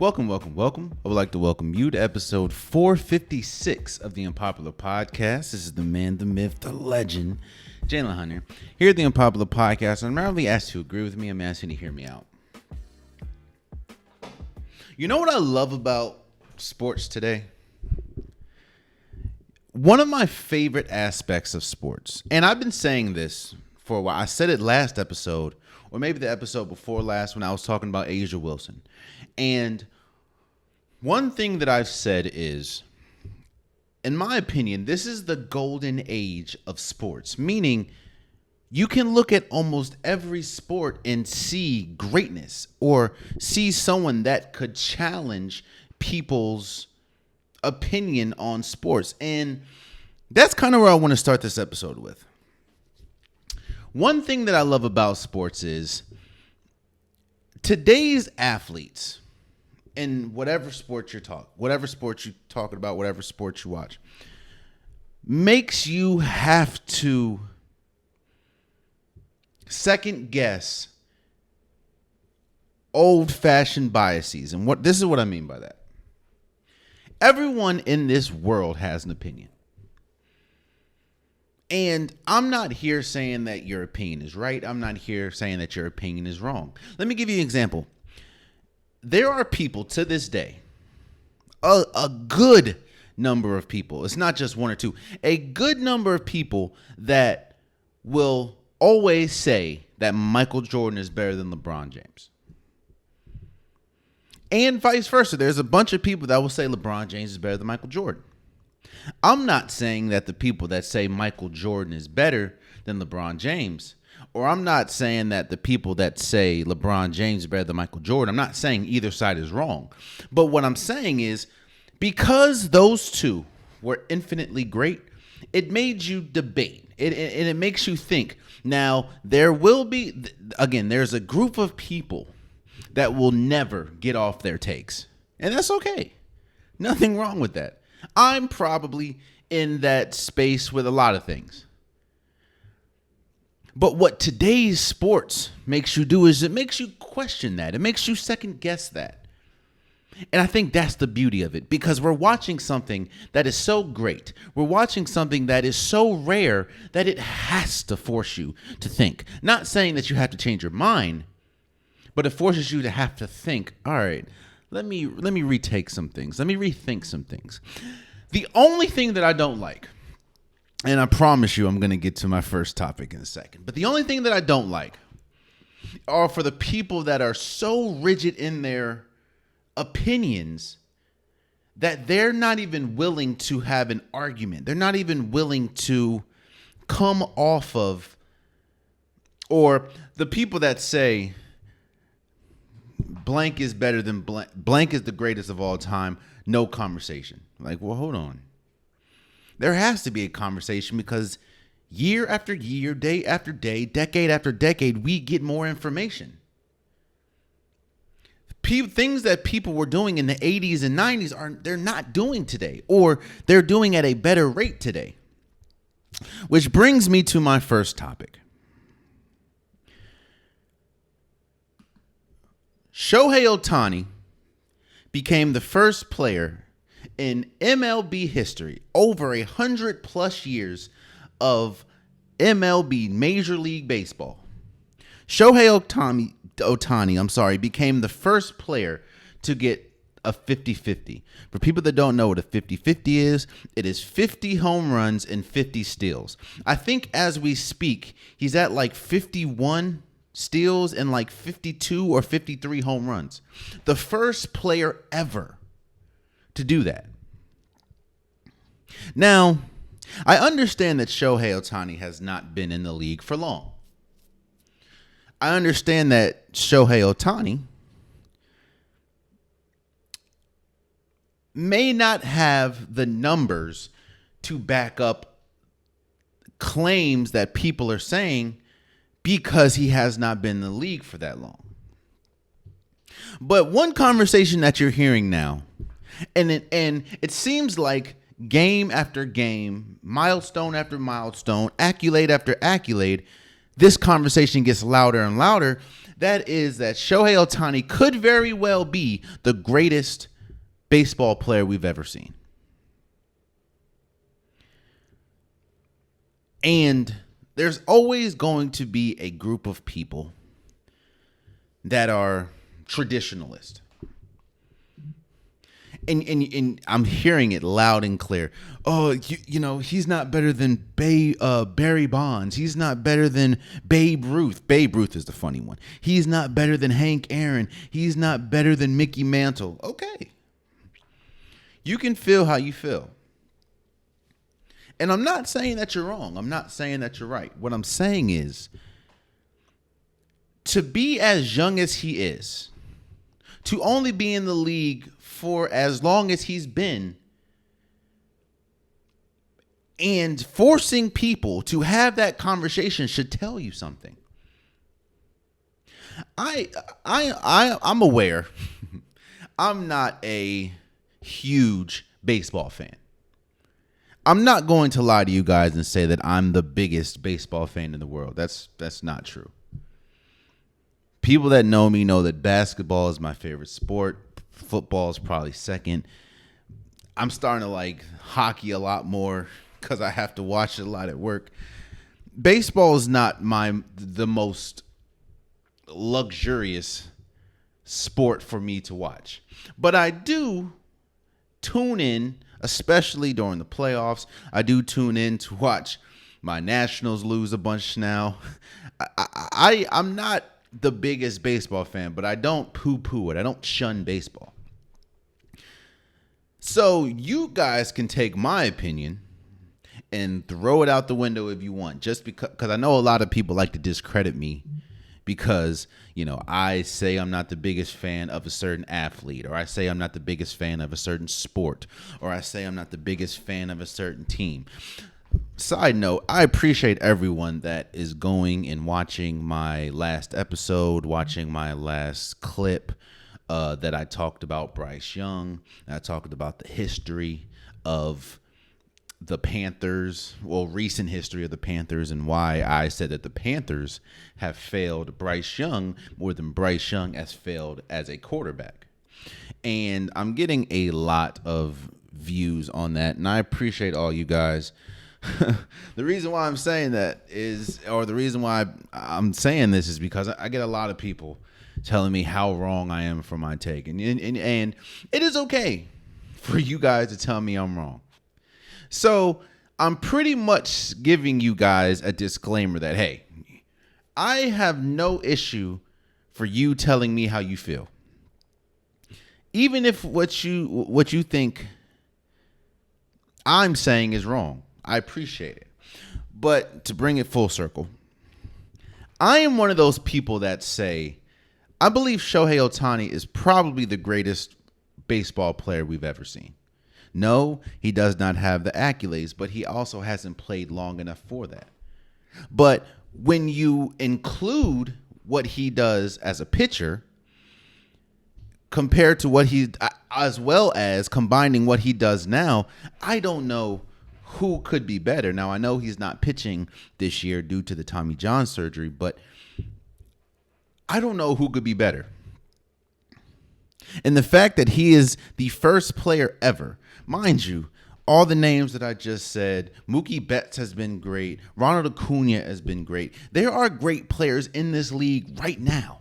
Welcome. I would like to welcome you to episode 456 of the Unpopular Podcast. This is the man, the myth, the legend, Jalen Hunter. Here at the Unpopular Podcast, I'm rarely asked to agree with me. I'm asking you to hear me out. You know what I love about sports today? One of my favorite aspects of sports, and I've been saying this for a while. I said it last episode, or maybe the episode before last when I was talking about Asia Wilson. And one thing that I've said is, in my opinion, this is the golden age of sports, meaning you can look at almost every sport and see greatness or see someone that could challenge people's opinion on sports. And that's kind of where I want to start this episode with. One thing that I love about sports is today's athletes, in whatever sport you're talking about, whatever sport you watch, makes you have to second guess old-fashioned biases. And this is what I mean by that. Everyone in this world has an opinion. And I'm not here saying that your opinion is right. I'm not here saying that your opinion is wrong. Let me give you an example. There are people to this day, a good number of people, it's not just one or two, a good number of people that will always say that Michael Jordan is better than LeBron James. And vice versa. There's a bunch of people that will say LeBron James is better than Michael Jordan. I'm not saying that the people that say Michael Jordan is better than LeBron James, or I'm not saying that the people that say LeBron James is better than Michael Jordan, I'm not saying either side is wrong. But what I'm saying is, because those two were infinitely great, it made you debate. It makes you think. Now, there will be, again, there's a group of people that will never get off their takes. And that's okay. Nothing wrong with that. I'm probably in that space with a lot of things. But what today's sports makes you do is it makes you question that. It makes you second guess that. And I think that's the beauty of it, because we're watching something that is so great. We're watching something that is so rare that it has to force you to think. Not saying that you have to change your mind, but it forces you to have to think, all right, let me retake some things. Let me rethink some things. The only thing that I don't like, and I promise you I'm going to get to my first topic in a second, but the only thing that I don't like are for the people that are so rigid in their opinions that they're not even willing to have an argument. They're not even willing to come off of, or the people that say blank is better than blank, blank is the greatest of all time, no conversation. Like, well, hold on. There has to be a conversation, because year after year, day after day, decade after decade, we get more information. Things that people were doing in the 80s and 90s they're not doing today, or they're doing at a better rate today. Which brings me to my first topic. Shohei Ohtani became the first player in MLB history, over 100+ years of MLB, Major League Baseball. Shohei Ohtani, became the first player to get a 50-50. For people that don't know what a 50-50 is, it is 50 home runs and 50 steals. I think as we speak, he's at like 51 steals and like 52 or 53 home runs. The first player ever to do that. Now, I understand that Shohei Ohtani has not been in the league for long. I understand that Shohei Ohtani may not have the numbers to back up claims that people are saying because he has not been in the league for that long. But one conversation that you're hearing now, and it seems like game after game, milestone after milestone, accolade after accolade, this conversation gets louder and louder That is that Shohei Ohtani could very well be the greatest baseball player we've ever seen. And there's always going to be a group of people that are traditionalist. And I'm hearing it loud and clear. Oh, he's not better than Barry Bonds. He's not better than Babe Ruth. Babe Ruth is the funny one. He's not better than Hank Aaron. He's not better than Mickey Mantle. Okay. You can feel how you feel. And I'm not saying that you're wrong. I'm not saying that you're right. What I'm saying is, to be as young as he is, to only be in the league for as long as he's been, and forcing people to have that conversation should tell you something. I'm aware. I'm not a huge baseball fan. I'm not going to lie to you guys and say that I'm the biggest baseball fan in the world. That's not true. People that know me know that basketball is my favorite sport. Football is probably second. I'm starting to like hockey a lot more because I have to watch it a lot at work. Baseball is not the most luxurious sport for me to watch. But I do tune in, especially during the playoffs. I do tune in to watch my Nationals lose a bunch now. I'm not the biggest baseball fan, but I don't poo-poo it. I don't shun baseball. So you guys can take my opinion and throw it out the window if you want, just because I know a lot of people like to discredit me because, I say I'm not the biggest fan of a certain athlete, or I say I'm not the biggest fan of a certain sport, or I say I'm not the biggest fan of a certain team. Side note, I appreciate everyone that is going and watching my last episode, watching my last clip that I talked about Bryce Young. I talked about the history of the Panthers, recent history of the Panthers, and why I said that the Panthers have failed Bryce Young more than Bryce Young has failed as a quarterback. And I'm getting a lot of views on that, and I appreciate all you guys. The reason why I'm saying that the reason why I'm saying this is because I get a lot of people telling me how wrong I am for my take. And it is okay for you guys to tell me I'm wrong. So I'm pretty much giving you guys a disclaimer that, hey, I have no issue for you telling me how you feel. Even if what you think I'm saying is wrong. I appreciate it. But to bring it full circle, I am one of those people that say, I believe Shohei Ohtani is probably the greatest baseball player we've ever seen. No, he does not have the accolades, but he also hasn't played long enough for that. But when you include what he does as a pitcher, compared to as well as combining what he does now, I don't know who could be better. Now, I know he's not pitching this year due to the Tommy John surgery, but I don't know who could be better. And the fact that he is the first player ever, mind you, all the names that I just said, Mookie Betts has been great, Ronald Acuna has been great. There are great players in this league right now.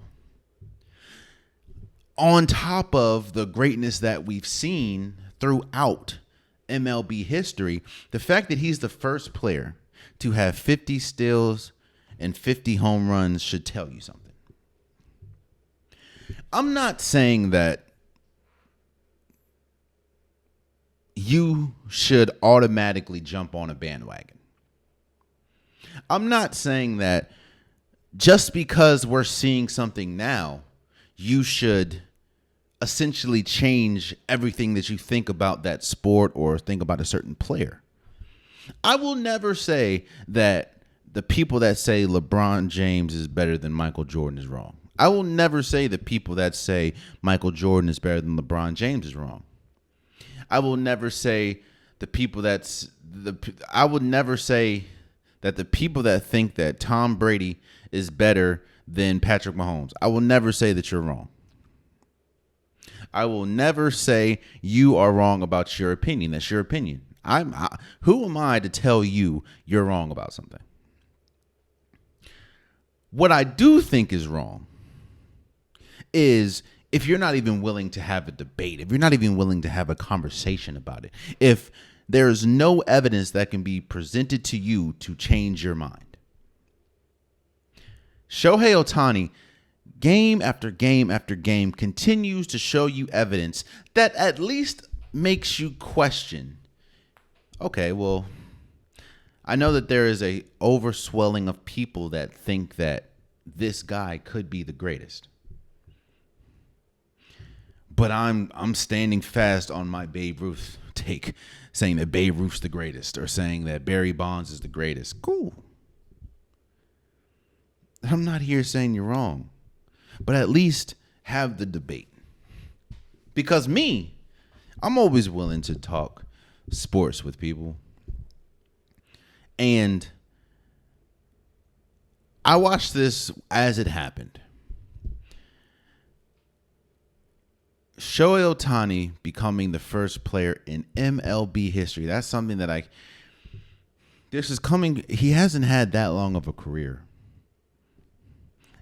On top of the greatness that we've seen throughout MLB history, the fact that he's the first player to have 50 steals and 50 home runs should tell you something. I'm not saying that you should automatically jump on a bandwagon. I'm not saying that just because we're seeing something now, you should essentially change everything that you think about that sport or think about a certain player. I will never say that the people that say LeBron James is better than Michael Jordan is wrong. I will never say the people that say Michael Jordan is better than LeBron James is wrong. I will never say I would never say that the people that think that Tom Brady is better than Patrick Mahomes. I will never say that you're wrong. I will never say you are wrong about your opinion. That's your opinion. Who am I to tell you you're wrong about something? What I do think is wrong is if you're not even willing to have a debate, if you're not even willing to have a conversation about it, if there's no evidence that can be presented to you to change your mind. Shohei Ohtani, game after game after game, continues to show you evidence that at least makes you question, okay, well, I know that there is a overswelling of people that think that this guy could be the greatest. But I'm standing fast on my Babe Ruth take, saying that Babe Ruth's the greatest or saying that Barry Bonds is the greatest. Cool. I'm not here saying you're wrong, but at least have the debate. Because I'm always willing to talk sports with people. And I watched this as it happened. Shohei Ohtani becoming the first player in MLB history. That's something that this is coming. He hasn't had that long of a career.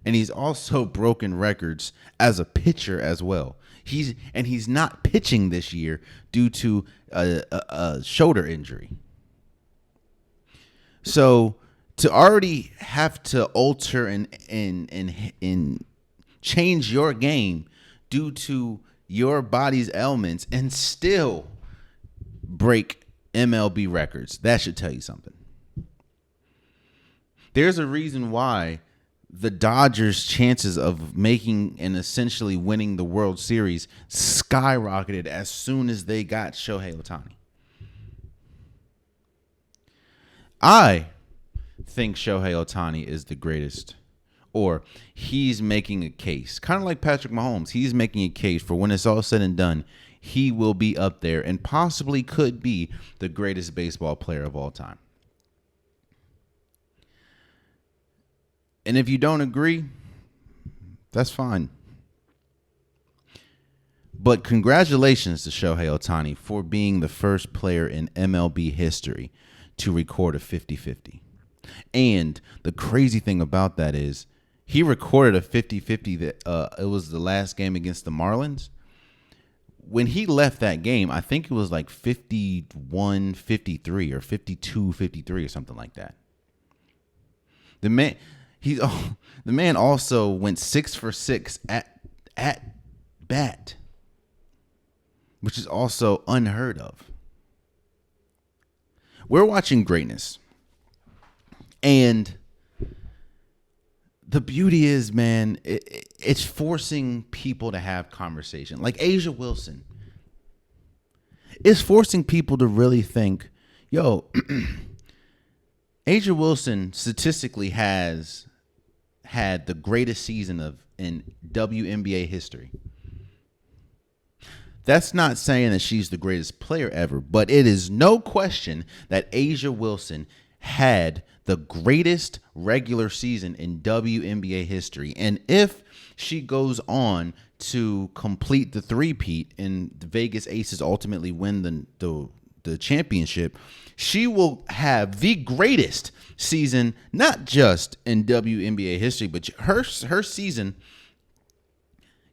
And he's also broken records as a pitcher as well. He's not pitching this year due to a shoulder injury. So to already have to alter and change your game due to your body's ailments and still break MLB records, that should tell you something. There's a reason why the Dodgers' chances of making and essentially winning the World Series skyrocketed as soon as they got Shohei Ohtani. I think Shohei Ohtani is the greatest, or he's making a case, kind of like Patrick Mahomes. He's making a case for when it's all said and done, he will be up there and possibly could be the greatest baseball player of all time. And if you don't agree, that's fine. But congratulations to Shohei Ohtani for being the first player in MLB history to record a 50-50. And the crazy thing about that is he recorded a 50-50 that it was the last game against the Marlins. When he left that game, I think it was like 51-53 or 52-53 or something like that. The man also went 6 for 6 at bat, which is also unheard of. We're watching greatness. And the beauty is, man, it's forcing people to have conversation. Like Asia Wilson. It's forcing people to really think, yo, Asia Wilson statistically has had the greatest season in WNBA history. That's not saying that she's the greatest player ever, but it is no question that Asia Wilson had the greatest regular season in WNBA history. And if she goes on to complete the three-peat and the Vegas Aces ultimately win the championship, she will have the greatest season, not just in WNBA history, but her season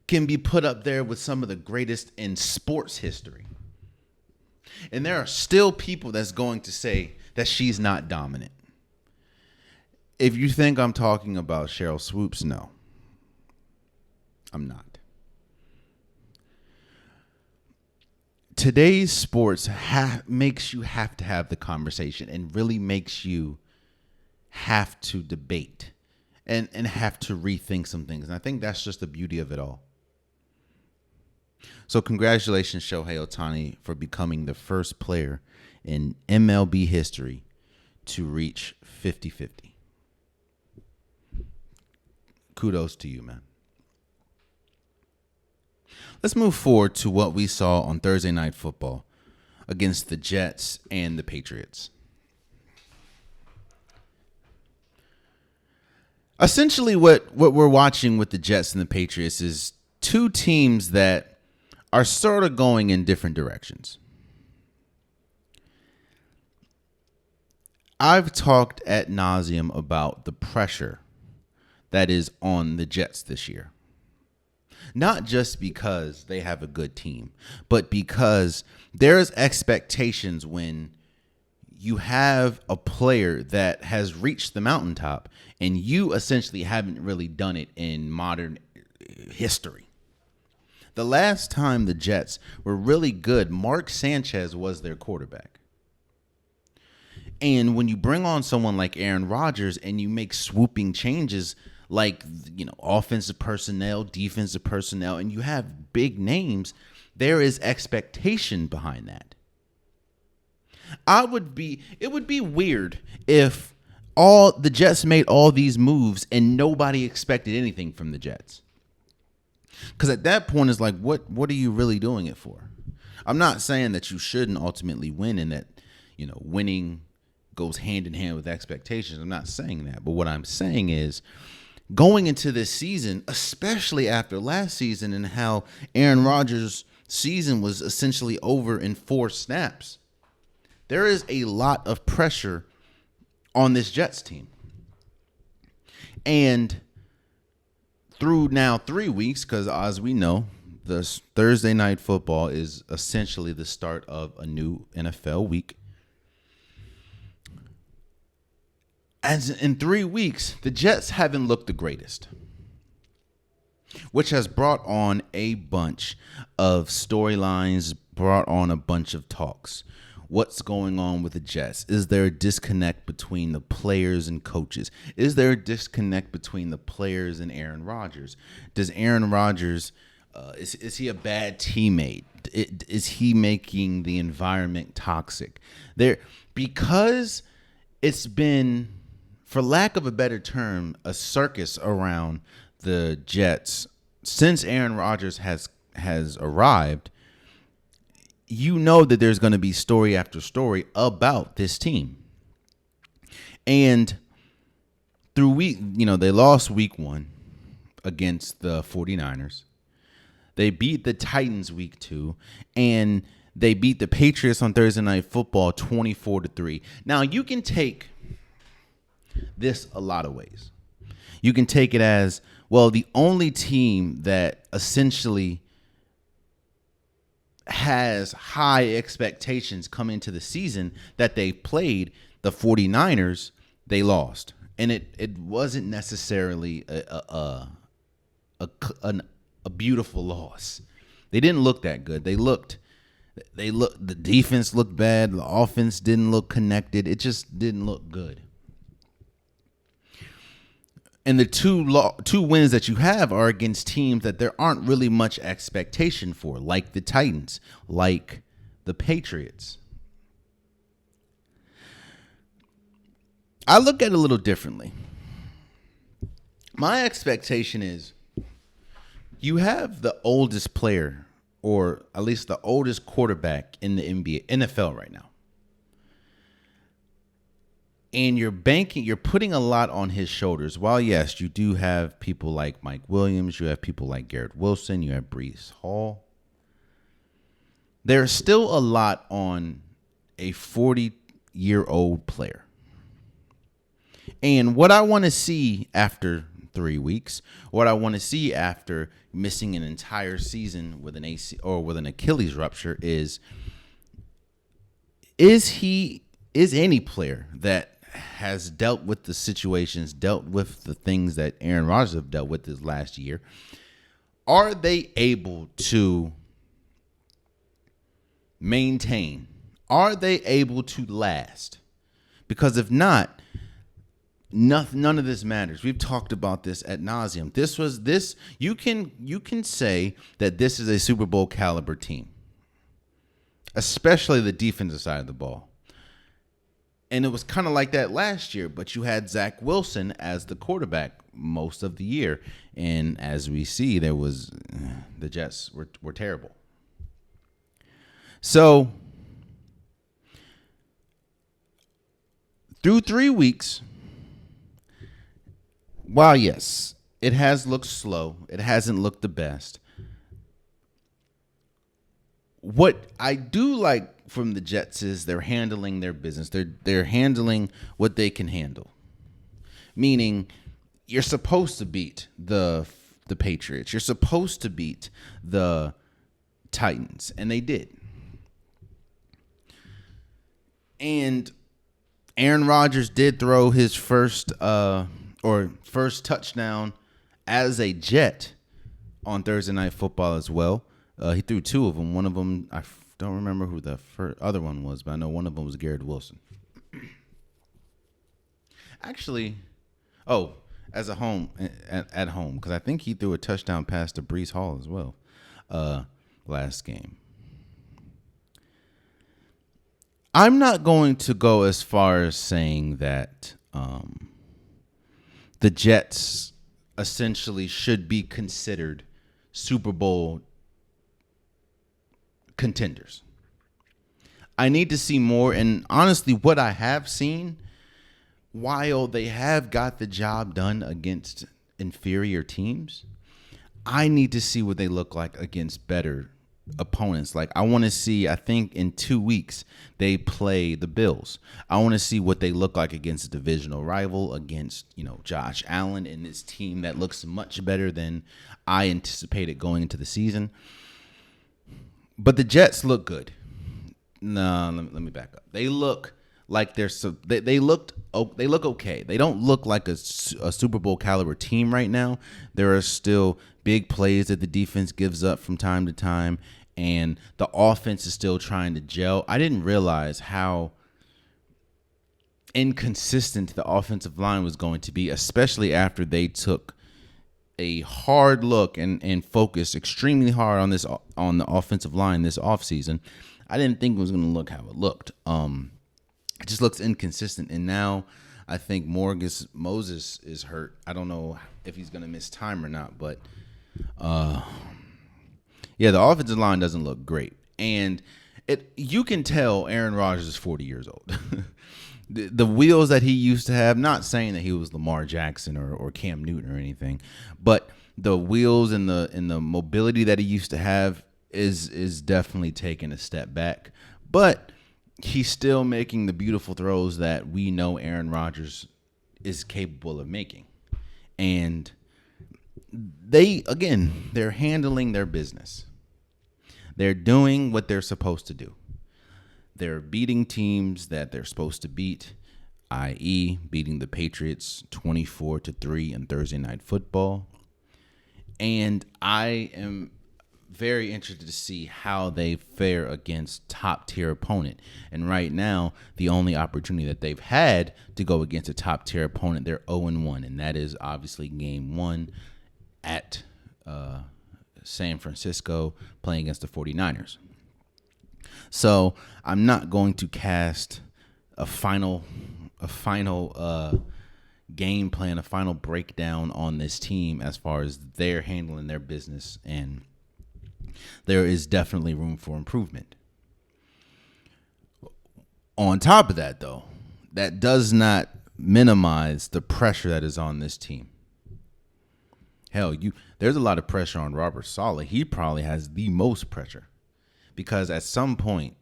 can be put up there with some of the greatest in sports history. And there are still people that's going to say that she's not dominant. If you think I'm talking about Sheryl Swoopes, no, I'm not. Today's sports makes you have to have the conversation and really makes you have to debate and have to rethink some things. And I think that's just the beauty of it all. So congratulations, Shohei Ohtani, for becoming the first player in MLB history to reach 50-50. Kudos to you, man. Let's move forward to what we saw on Thursday Night Football against the Jets and the Patriots. Essentially, what we're watching with the Jets and the Patriots is two teams that are sort of going in different directions. I've talked ad nauseum about the pressure that is on the Jets this year. Not just because they have a good team, but because there's expectations when you have a player that has reached the mountaintop and you essentially haven't really done it in modern history. The last time the Jets were really good, Mark Sanchez was their quarterback. And when you bring on someone like Aaron Rodgers and you make swooping changes like, offensive personnel, defensive personnel, and you have big names, there is expectation behind that. It would be weird if all the Jets made all these moves and nobody expected anything from the Jets. Because at that point, it's like, what are you really doing it for? I'm not saying that you shouldn't ultimately win and that, winning goes hand in hand with expectations. I'm not saying that. But what I'm saying is going into this season, especially after last season and how Aaron Rodgers' season was essentially over in 4 snaps, there is a lot of pressure on this Jets team. And through now 3 weeks, because as we know, this Thursday night football is essentially the start of a new NFL week. As in 3 weeks, the Jets haven't looked the greatest, which has brought on a bunch of storylines, brought on a bunch of talks. What's going on with the Jets? Is there a disconnect between the players and coaches? Is there a disconnect between the players and Aaron Rodgers? Does Aaron Rodgers, is he a bad teammate? Is he making the environment toxic? Because it's been, for lack of a better term, a circus around the Jets since Aaron Rodgers has arrived. You know that there's going to be story after story about this team. And through they lost week 1 against the 49ers. They beat the Titans week 2, and they beat the Patriots on Thursday Night Football 24-3. Now, you can take this a lot of ways. You can take it as, well, the only team that essentially has high expectations come into the season that they played, the 49ers, they lost. And it wasn't necessarily a beautiful loss. They didn't look that good. The defense looked bad. The offense didn't look connected. It just didn't look good. And the two wins that you have are against teams that there aren't really much expectation for, like the Titans, like the Patriots. I look at it a little differently. My expectation is you have the oldest player, or at least the oldest quarterback in the NFL right now. And you're putting a lot on his shoulders. While, yes, you do have people like Mike Williams, you have people like Garrett Wilson, you have Breece Hall. There's still a lot on a 40-year-old player. And what I want to see after 3 weeks, what I want to see after missing an entire season with an AC or with an Achilles rupture is any player that has dealt with the situations, dealt with the things that Aaron Rodgers have dealt with this last year, are they able to maintain? Are they able to last? Because if not, none of this matters. We've talked about this ad nauseum. You can say that this is a Super Bowl caliber team, especially the defensive side of the ball. And it was kind of like that last year, but you had Zach Wilson as the quarterback most of the year. And as we see, the Jets were terrible. So through 3 weeks, while yes, it has looked slow, it hasn't looked the best. What I do like from the Jets is they're handling their business. They're handling what they can handle. Meaning, you're supposed to beat the Patriots. You're supposed to beat the Titans, and they did. And Aaron Rodgers did throw his first touchdown as a Jet on Thursday Night Football as well. He threw two of them. One of them, I don't remember who the other one was, but I know one of them was Garrett Wilson. Actually, as a home at home, because I think he threw a touchdown pass to Breece Hall as well last game. I'm not going to go as far as saying that the Jets essentially should be considered Super Bowl contenders. I need to see more, and honestly, what I have seen, while they have got the job done against inferior teams, I need to see what they look like against better opponents. Like, I want to see, I think in 2 weeks they play the Bills. I want to see what they look like against a divisional rival, against, Josh Allen and this team that looks much better than I anticipated going into the season. But the Jets look good. No, let me back up. They look like they look okay. They don't look like a Super Bowl caliber team right now. There are still big plays that the defense gives up from time to time, and the offense is still trying to gel. I didn't realize how inconsistent the offensive line was going to be, especially after they took a hard look and focused extremely hard on the offensive line this offseason. I didn't think it was going to look how it looked. It just looks inconsistent. And now I think Moses is hurt. I don't know if he's going to miss time or not. But, the offensive line doesn't look great. And you can tell Aaron Rodgers is 40 years old. The wheels that he used to have, not saying that he was Lamar Jackson or Cam Newton or anything, but the wheels and the mobility that he used to have is definitely taking a step back. But he's still making the beautiful throws that we know Aaron Rodgers is capable of making. And they're handling their business. They're doing what they're supposed to do. They're beating teams that they're supposed to beat, i.e. beating the Patriots 24-3 in Thursday Night Football. And I am very interested to see how they fare against top-tier opponent. And right now, the only opportunity that they've had to go against a top-tier opponent, they're 0-1, and that is obviously Game 1 at San Francisco playing against the 49ers. So I'm not going to cast a final game plan, a final breakdown on this team as far as they're handling their business, and there is definitely room for improvement. On top of that, though, that does not minimize the pressure that is on this team. Hell, there's a lot of pressure on Robert Saleh. He probably has the most pressure. Because at some point,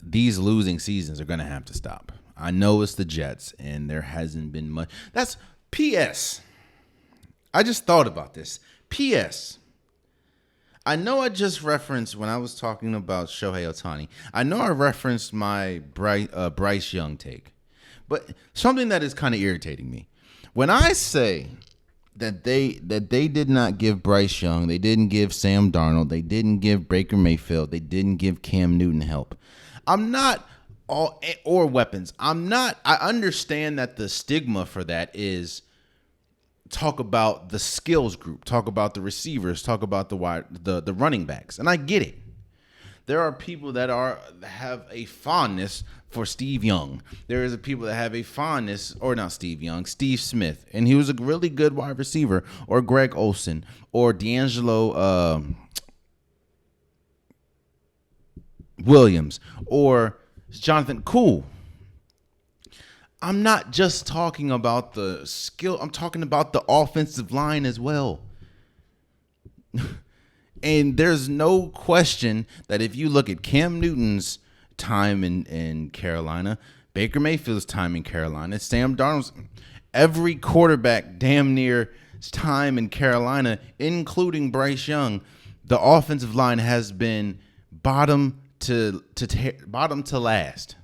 these losing seasons are going to have to stop. I know it's the Jets, and there hasn't been much. That's P.S. I just thought about this. P.S. I know I just referenced, when I was talking about Shohei Ohtani, I know I referenced my Bryce Young take. But something that is kind of irritating me. When I say that they did not give Bryce Young, they didn't give Sam Darnold, they didn't give Baker Mayfield, they didn't give Cam Newton help. I'm not or weapons. I understand that the stigma for that is talk about the skills group, talk about the receivers, talk about the running backs, and I get it. There are people that have a fondness for Steve Young. There is people that have a fondness, or not Steve Young, Steve Smith, and he was a really good wide receiver, or Greg Olsen, or D'Angelo Williams, or Jonathan. Cool. I'm not just talking about the skill. I'm talking about the offensive line as well. And there's no question that if you look at Cam Newton's time in Carolina, Baker Mayfield's time in Carolina, Sam Darnold's, every quarterback damn near time in Carolina, including Bryce Young, the offensive line has been bottom to last.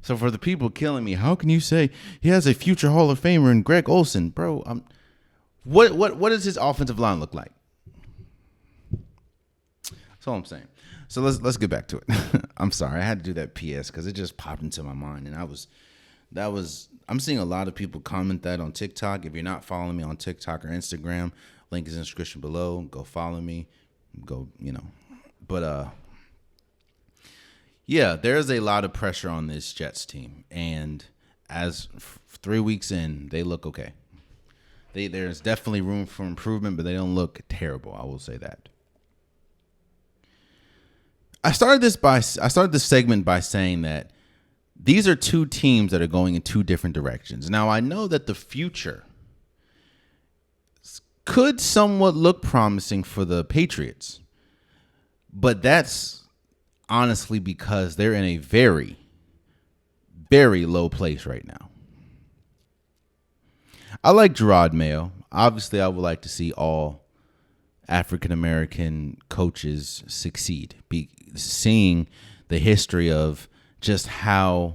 So for the people killing me, how can you say he has a future Hall of Famer in Greg Olsen, bro? What does his offensive line look like? That's all I'm saying. So let's get back to it. I'm sorry, I had to do that PS because it just popped into my mind, and I'm seeing a lot of people comment that on TikTok. If you're not following me on TikTok or Instagram, link is in the description below. Go follow me. But yeah, there's a lot of pressure on this Jets team, and as 3 weeks in, they look okay. There's definitely room for improvement, but they don't look terrible. I will say that. I started this segment by saying that these are two teams that are going in two different directions. Now, I know that the future could somewhat look promising for the Patriots, but that's honestly because they're in a very, very low place right now. I like Gerard Mayo. Obviously, I would like to see all African-American coaches succeed. Seeing the history of just how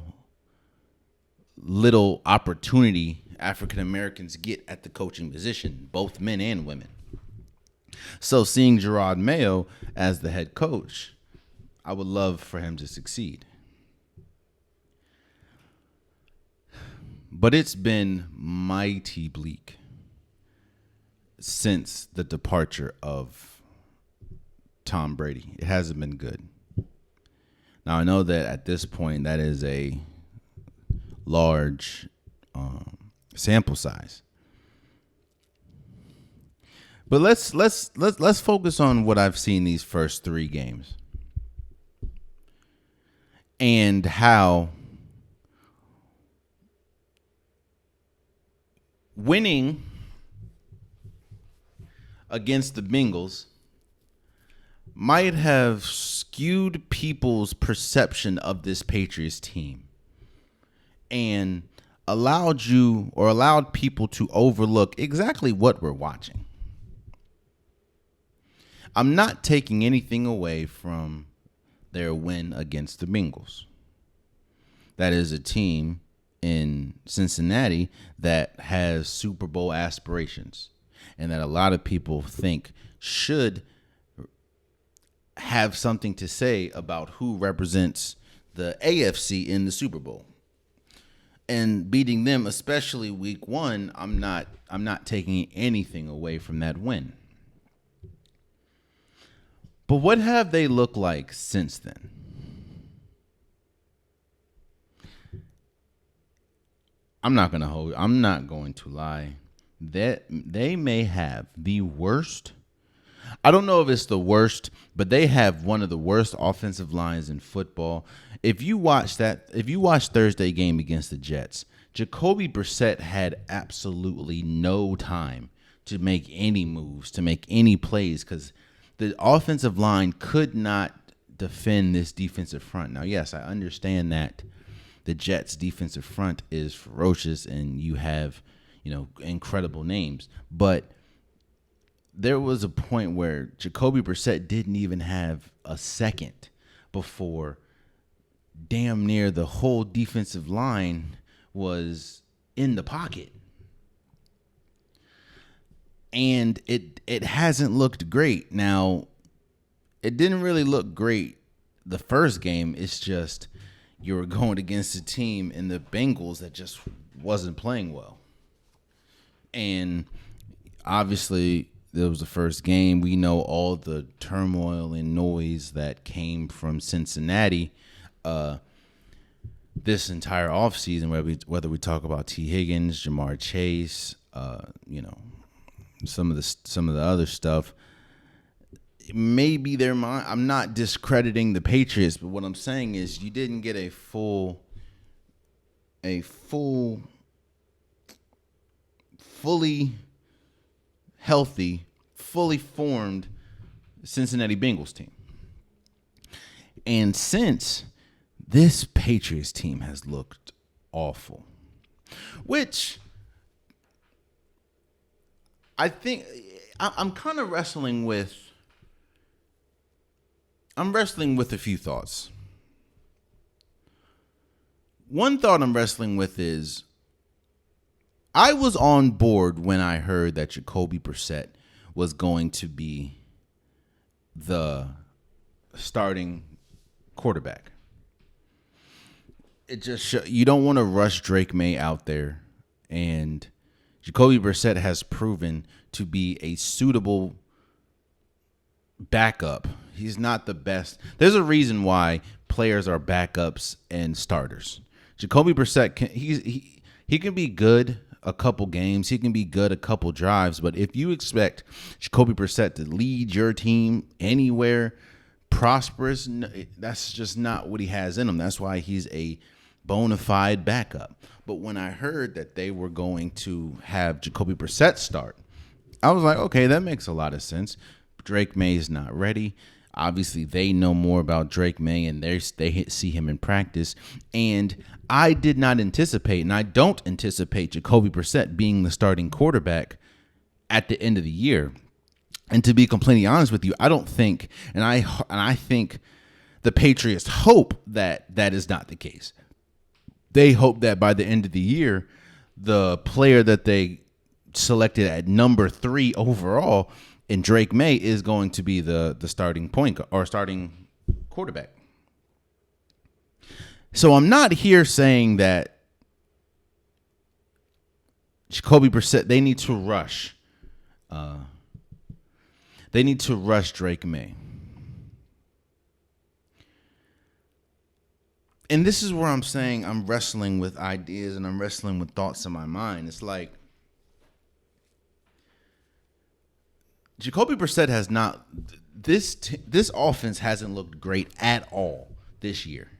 little opportunity African-Americans get at the coaching position, both men and women. So seeing Gerard Mayo as the head coach, I would love for him to succeed. But it's been mighty bleak since the departure of Tom Brady. It hasn't been good. Now, I know that at this point, that is a large sample size. But let's focus on what I've seen these first 3 games and how winning against the Bengals might have skewed people's perception of this Patriots team and allowed people to overlook exactly what we're watching. I'm not taking anything away from their win against the Bengals. That is a team in Cincinnati that has Super Bowl aspirations and that a lot of people think should have something to say about who represents the AFC in the Super Bowl. And beating them, especially week 1, I'm not taking anything away from that win. But what have they looked like since then? I'm not going to lie. That they may have the worst. I don't know if it's the worst, but they have one of the worst offensive lines in football. If you watch Thursday game against the Jets, Jacoby Brissett had absolutely no time to make any moves, to make any plays, because the offensive line could not defend this defensive front. Now, yes, I understand that the Jets' defensive front is ferocious and you have, incredible names, but there was a point where Jacoby Brissett didn't even have a second before damn near the whole defensive line was in the pocket. And it hasn't looked great. Now, it didn't really look great the first game. It's just you were going against a team in the Bengals that just wasn't playing well. And obviously, it was the first game. We know all the turmoil and noise that came from Cincinnati this entire offseason, whether we talk about T. Higgins, Jamar Chase, some of the other stuff. Maybe their mind. I'm not discrediting the Patriots, but what I'm saying is you didn't get a full a fully healthy, fully formed Cincinnati Bengals team. And since this Patriots team has looked awful, which I think I'm kind of wrestling with. I'm wrestling with a few thoughts. One thought I'm wrestling with is I was on board when I heard that Jacoby Brissett was going to be the starting quarterback. It just you don't want to rush Drake May out there, and Jacoby Brissett has proven to be a suitable backup. He's not the best. There's a reason why players are backups and starters. Jacoby Brissett he can be good a couple games. He can be good a couple drives. But if you expect Jacoby Brissett to lead your team anywhere prosperous, that's just not what he has in him. That's why he's a bona fide backup. But when I heard that they were going to have Jacoby Brissett start, I was like, okay, that makes a lot of sense. Drake May is not ready. Obviously, they know more about Drake May, and they see him in practice. And I did not anticipate, and I don't anticipate Jacoby Brissett being the starting quarterback at the end of the year. And to be completely honest with you, I don't think, and I think the Patriots hope that that is not the case. They hope that by the end of the year, the player that they selected at number 3 overall in Drake May is going to be the starting point or starting quarterback. So I'm not here saying that Jacoby Brissett, they need to rush Drake May. And this is where I'm saying I'm wrestling with ideas and I'm wrestling with thoughts in my mind. It's like Jacoby Brissett has not this offense hasn't looked great at all this year.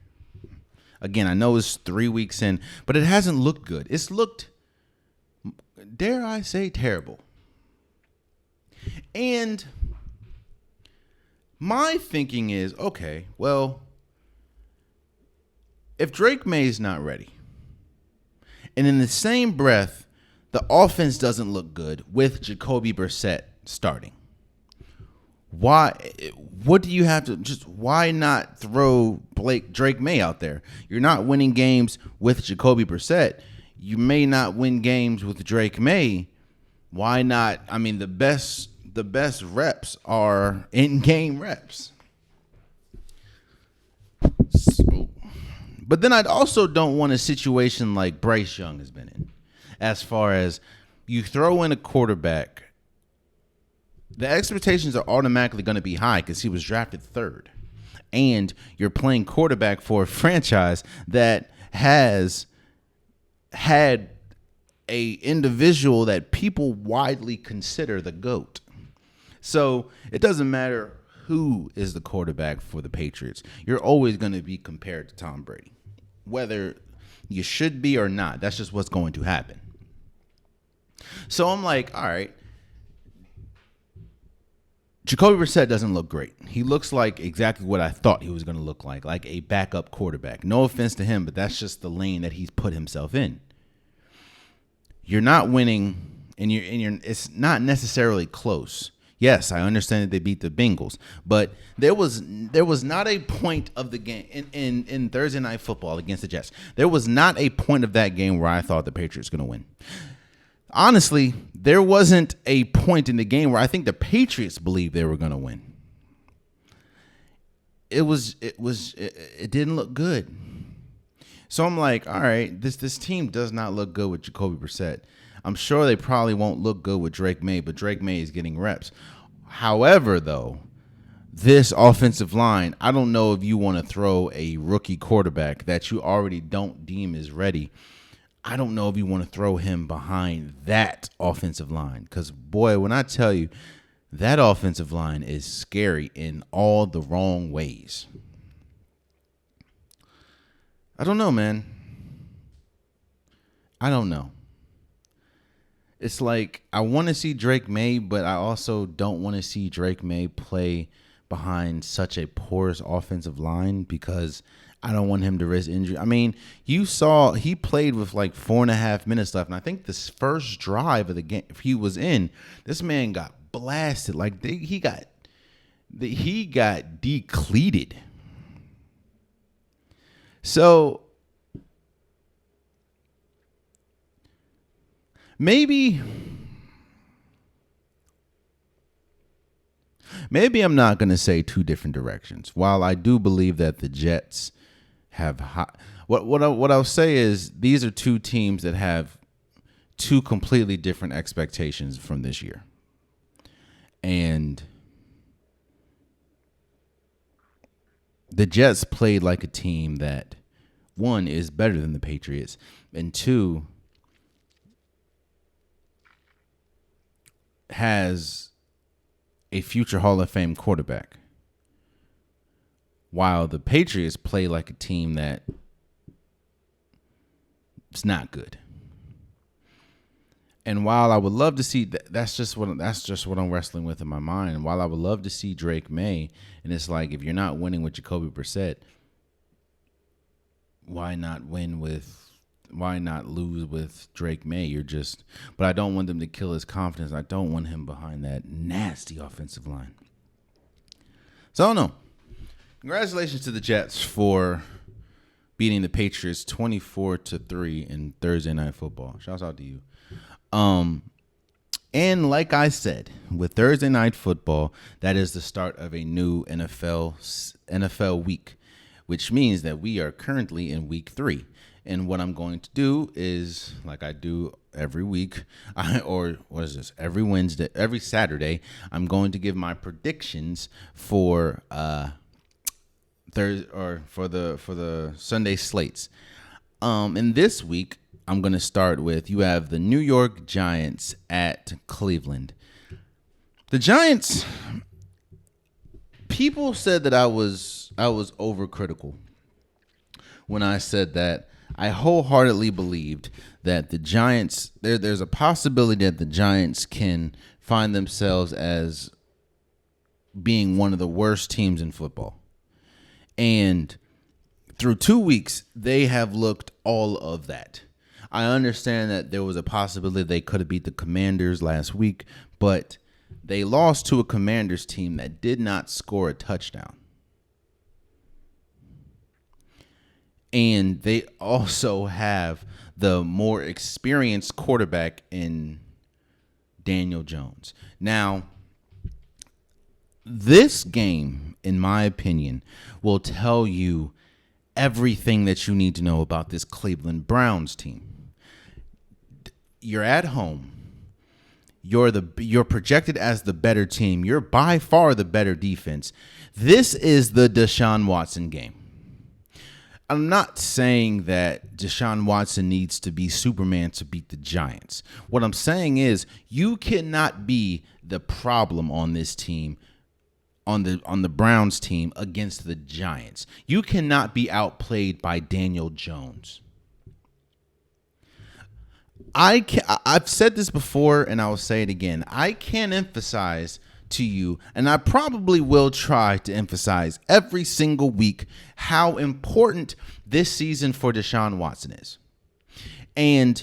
Again, I know it's 3 weeks in, but it hasn't looked good. It's looked, dare I say, terrible. And my thinking is, okay, well, if Drake May's not ready, and in the same breath, the offense doesn't look good with Jacoby Brissett starting, why not throw Drake May out there? You're not winning games with Jacoby Brissett. You may not win games with Drake May. Why not? I mean, the best reps are in-game reps. So, but then I also don't want a situation like Bryce Young has been in, as far as you throw in a quarterback. The expectations are automatically going to be high because he was drafted 3rd. And you're playing quarterback for a franchise that has had a individual that people widely consider the GOAT. So it doesn't matter who is the quarterback for the Patriots. You're always going to be compared to Tom Brady. Whether you should be or not, that's just what's going to happen. So I'm like, all right, Jacoby Brissett doesn't look great. He looks like exactly what I thought he was going to look like a backup quarterback. No offense to him, but that's just the lane that he's put himself in. You're not winning, and it's not necessarily close. Yes, I understand that they beat the Bengals, but there was not a point of the game in Thursday Night Football against the Jets. There was not a point of that game where I thought the Patriots were going to win. Honestly, there wasn't a point in the game where I think the Patriots believed they were going to win. It didn't look good. So I'm like, all right, this team does not look good with Jacoby Brissett. I'm sure they probably won't look good with Drake May, but Drake May is getting reps. However, though, this offensive line, I don't know if you want to throw a rookie quarterback that you already don't deem is ready. I don't know if you want to throw him behind that offensive line. Because, boy, when I tell you, that offensive line is scary in all the wrong ways. I don't know, man. I don't know. It's like I want to see Drake May, but I also don't want to see Drake May play behind such a porous offensive line because I don't want him to risk injury. I mean, you saw he played with like 4.5 minutes left, and I think this first drive of the game he was in, this man got blasted. Like he got depleted. So maybe I'm not going to say two different directions. While I do believe that the Jets have what I'll say is these are two teams that have two completely different expectations from this year. And the Jets played like a team that, one, is better than the Patriots, and two, has a future Hall of Fame quarterback. While the Patriots play like a team that it's not good. And while I would love to see that's just what I'm wrestling with in my mind. And while I would love to see Drake May, and it's like if you're not winning with Jacoby Brissett, why not lose with Drake May? But I don't want them to kill his confidence. I don't want him behind that nasty offensive line. So I don't know. Congratulations to the Jets for beating the Patriots 24-3 in Thursday Night Football. Shouts out to you. And like I said, with Thursday Night Football, that is the start of a new NFL week, which means that we are currently in week 3. And what I'm going to do is, like I do every week, every Wednesday, every Saturday, I'm going to give my predictions for Thursday or for the Sunday slates. And this week, I'm going to start with, you have the New York Giants at Cleveland. The Giants, people said that I was overcritical when I said that. I wholeheartedly believed that the Giants, there's a possibility that the Giants can find themselves as being one of the worst teams in football. And through 2 weeks, they have looked all of that. I understand that there was a possibility they could have beat the Commanders last week, but they lost to a Commanders team that did not score a touchdown. And they also have the more experienced quarterback in Daniel Jones. Now, this game, in my opinion, will tell you everything that you need to know about this Cleveland Browns team. You're at home. You're projected as the better team. You're by far the better defense. This is the Deshaun Watson game. I'm not saying that Deshaun Watson needs to be Superman to beat the Giants. What I'm saying is you cannot be the problem on this team, on the Browns team against the Giants. You cannot be outplayed by Daniel Jones. I've said this before, and I will say it again. I can't emphasize to you, and I probably will try to emphasize every single week how important this season for Deshaun Watson is. And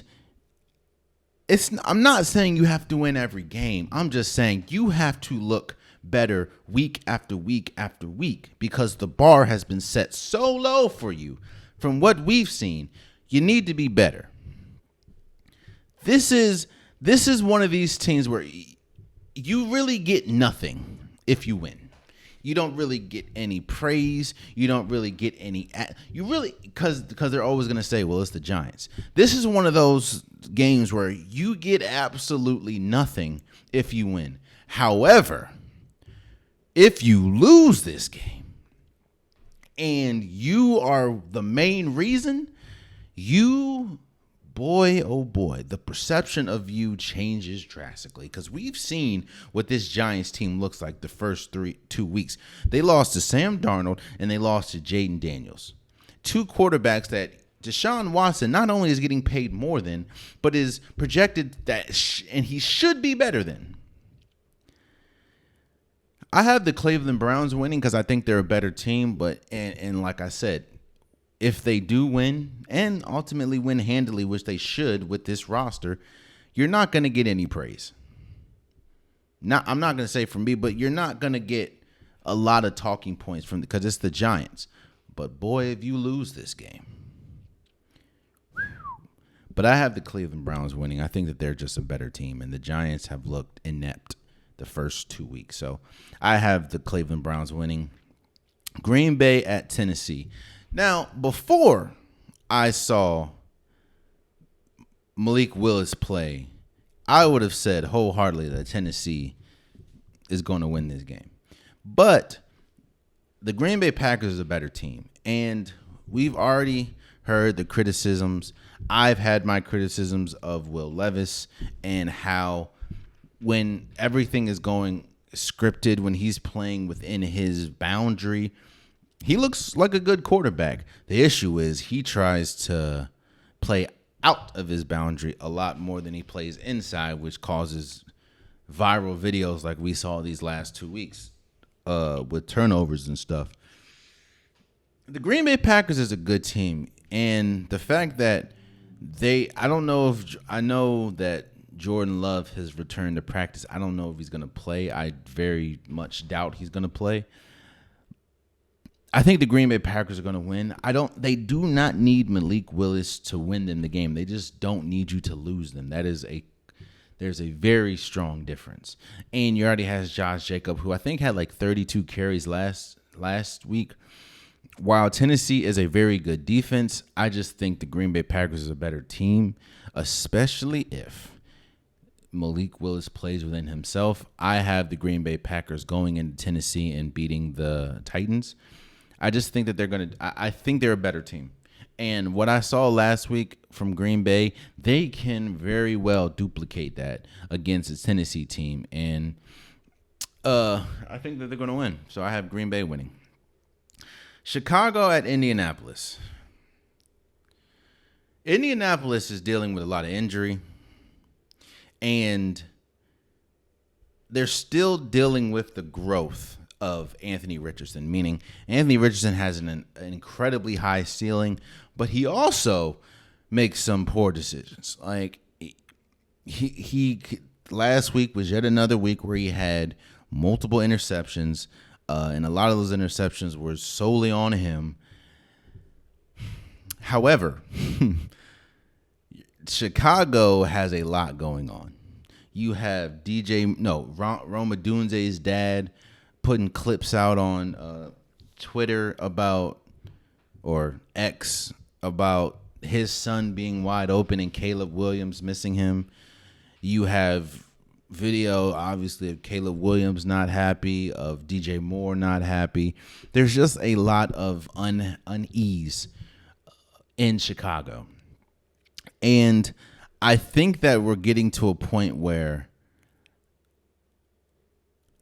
I'm not saying you have to win every game. I'm just saying you have to look better week after week after week because the bar has been set so low for you from what we've seen. You need to be better. This is one of these teams where you really get nothing if you win. You don't really get any praise. You don't really get any. Because they're always going to say, well, it's the Giants. This is one of those games where you get absolutely nothing if you win. However, if you lose this game and you are the main reason, boy, oh boy, the perception of you changes drastically because we've seen what this Giants team looks like the first 2 weeks. They lost to Sam Darnold and they lost to Jaden Daniels. Two quarterbacks that Deshaun Watson not only is getting paid more than, but is projected that, and he should be better than. I have the Cleveland Browns winning because I think they're a better team, but and like I said, if they do win and ultimately win handily, which they should with this roster, you're not going to get any praise. I'm not going to say from me, but you're not going to get a lot of talking points from because it's the Giants. But boy, if you lose this game. But I have the Cleveland Browns winning. I think that they're just a better team, and the Giants have looked inept the first 2 weeks. So I have the Cleveland Browns winning. Green Bay at Tennessee. Now, before I saw Malik Willis play, I would have said wholeheartedly that Tennessee is going to win this game. But the Green Bay Packers is a better team, and we've already heard the criticisms. I've had my criticisms of Will Levis and how when everything is going scripted, when he's playing within his boundary, he looks like a good quarterback. The issue is he tries to play out of his boundary a lot more than he plays inside, which causes viral videos like we saw these last 2 weeks with turnovers and stuff. The Green Bay Packers is a good team, and the fact that I know that Jordan Love has returned to practice. I don't know if he's going to play. I very much doubt he's going to play. I think the Green Bay Packers are going to win. They do not need Malik Willis to win them the game. They just don't need you to lose them. There's a very strong difference. And you already has Josh Jacobs, who I think had like 32 carries last week. While Tennessee is a very good defense, I just think the Green Bay Packers is a better team, especially if Malik Willis plays within himself. I have the Green Bay Packers going into Tennessee and beating the Titans. I just think that I think they're a better team. And what I saw last week from Green Bay, they can very well duplicate that against a Tennessee team. And I think that they're going to win. So I have Green Bay winning. Chicago at Indianapolis. Indianapolis is dealing with a lot of injury, and they're still dealing with the growth of Anthony Richardson, meaning Anthony Richardson has an incredibly high ceiling, but he also makes some poor decisions. Like he last week was yet another week where he had multiple interceptions, and a lot of those interceptions were solely on him. However, Chicago has a lot going on. You have Roma Dunze's dad putting clips out on Twitter or X about his son being wide open and Caleb Williams missing him. You have video, obviously, of Caleb Williams not happy, of DJ Moore not happy. There's just a lot of unease in Chicago. And I think that we're getting to a point where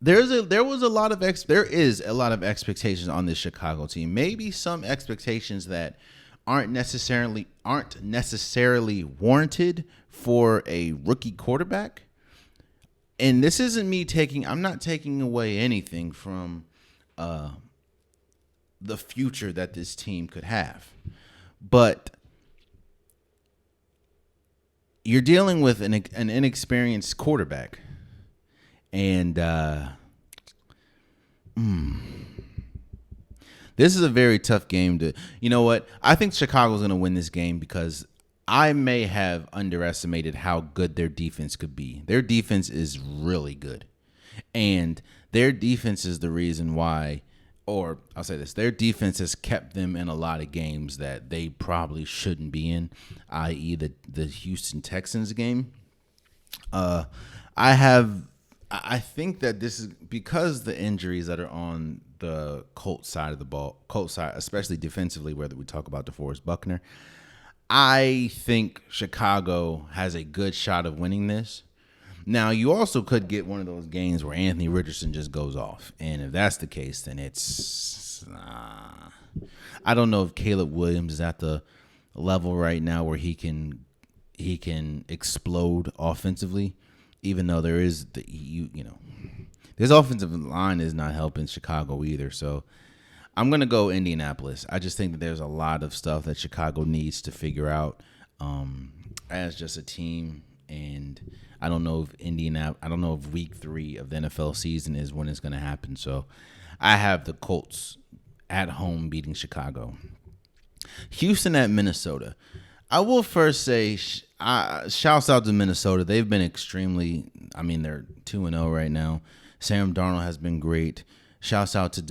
there is a lot of expectations on this Chicago team. Maybe some expectations that aren't necessarily warranted for a rookie quarterback. And this isn't me I'm not taking away anything from the future that this team could have. But you're dealing with an inexperienced quarterback. And this is a very tough game to, you know what? I think Chicago's going to win this game because I may have underestimated how good their defense could be. Their defense is really good. And their defense is the reason why, or I'll say this, their defense has kept them in a lot of games that they probably shouldn't be in, i.e. the Houston Texans game. I think that this is because the injuries that are on the Colts side, especially defensively, whether we talk about DeForest Buckner, I think Chicago has a good shot of winning this. Now, you also could get one of those games where Anthony Richardson just goes off. And if that's the case, then it's I don't know if Caleb Williams is at the level right now where he can explode offensively, even though there is this offensive line is not helping Chicago either. So I'm gonna go Indianapolis. I just think that there's a lot of stuff that Chicago needs to figure out as just a team, and I don't know if week 3 of the NFL season is when it's gonna happen. So I have the Colts at home beating Chicago. Houston at Minnesota. I will first say, shouts out to Minnesota. They've been extremely, they're 2-0 right now. Sam Darnold has been great. Shouts out to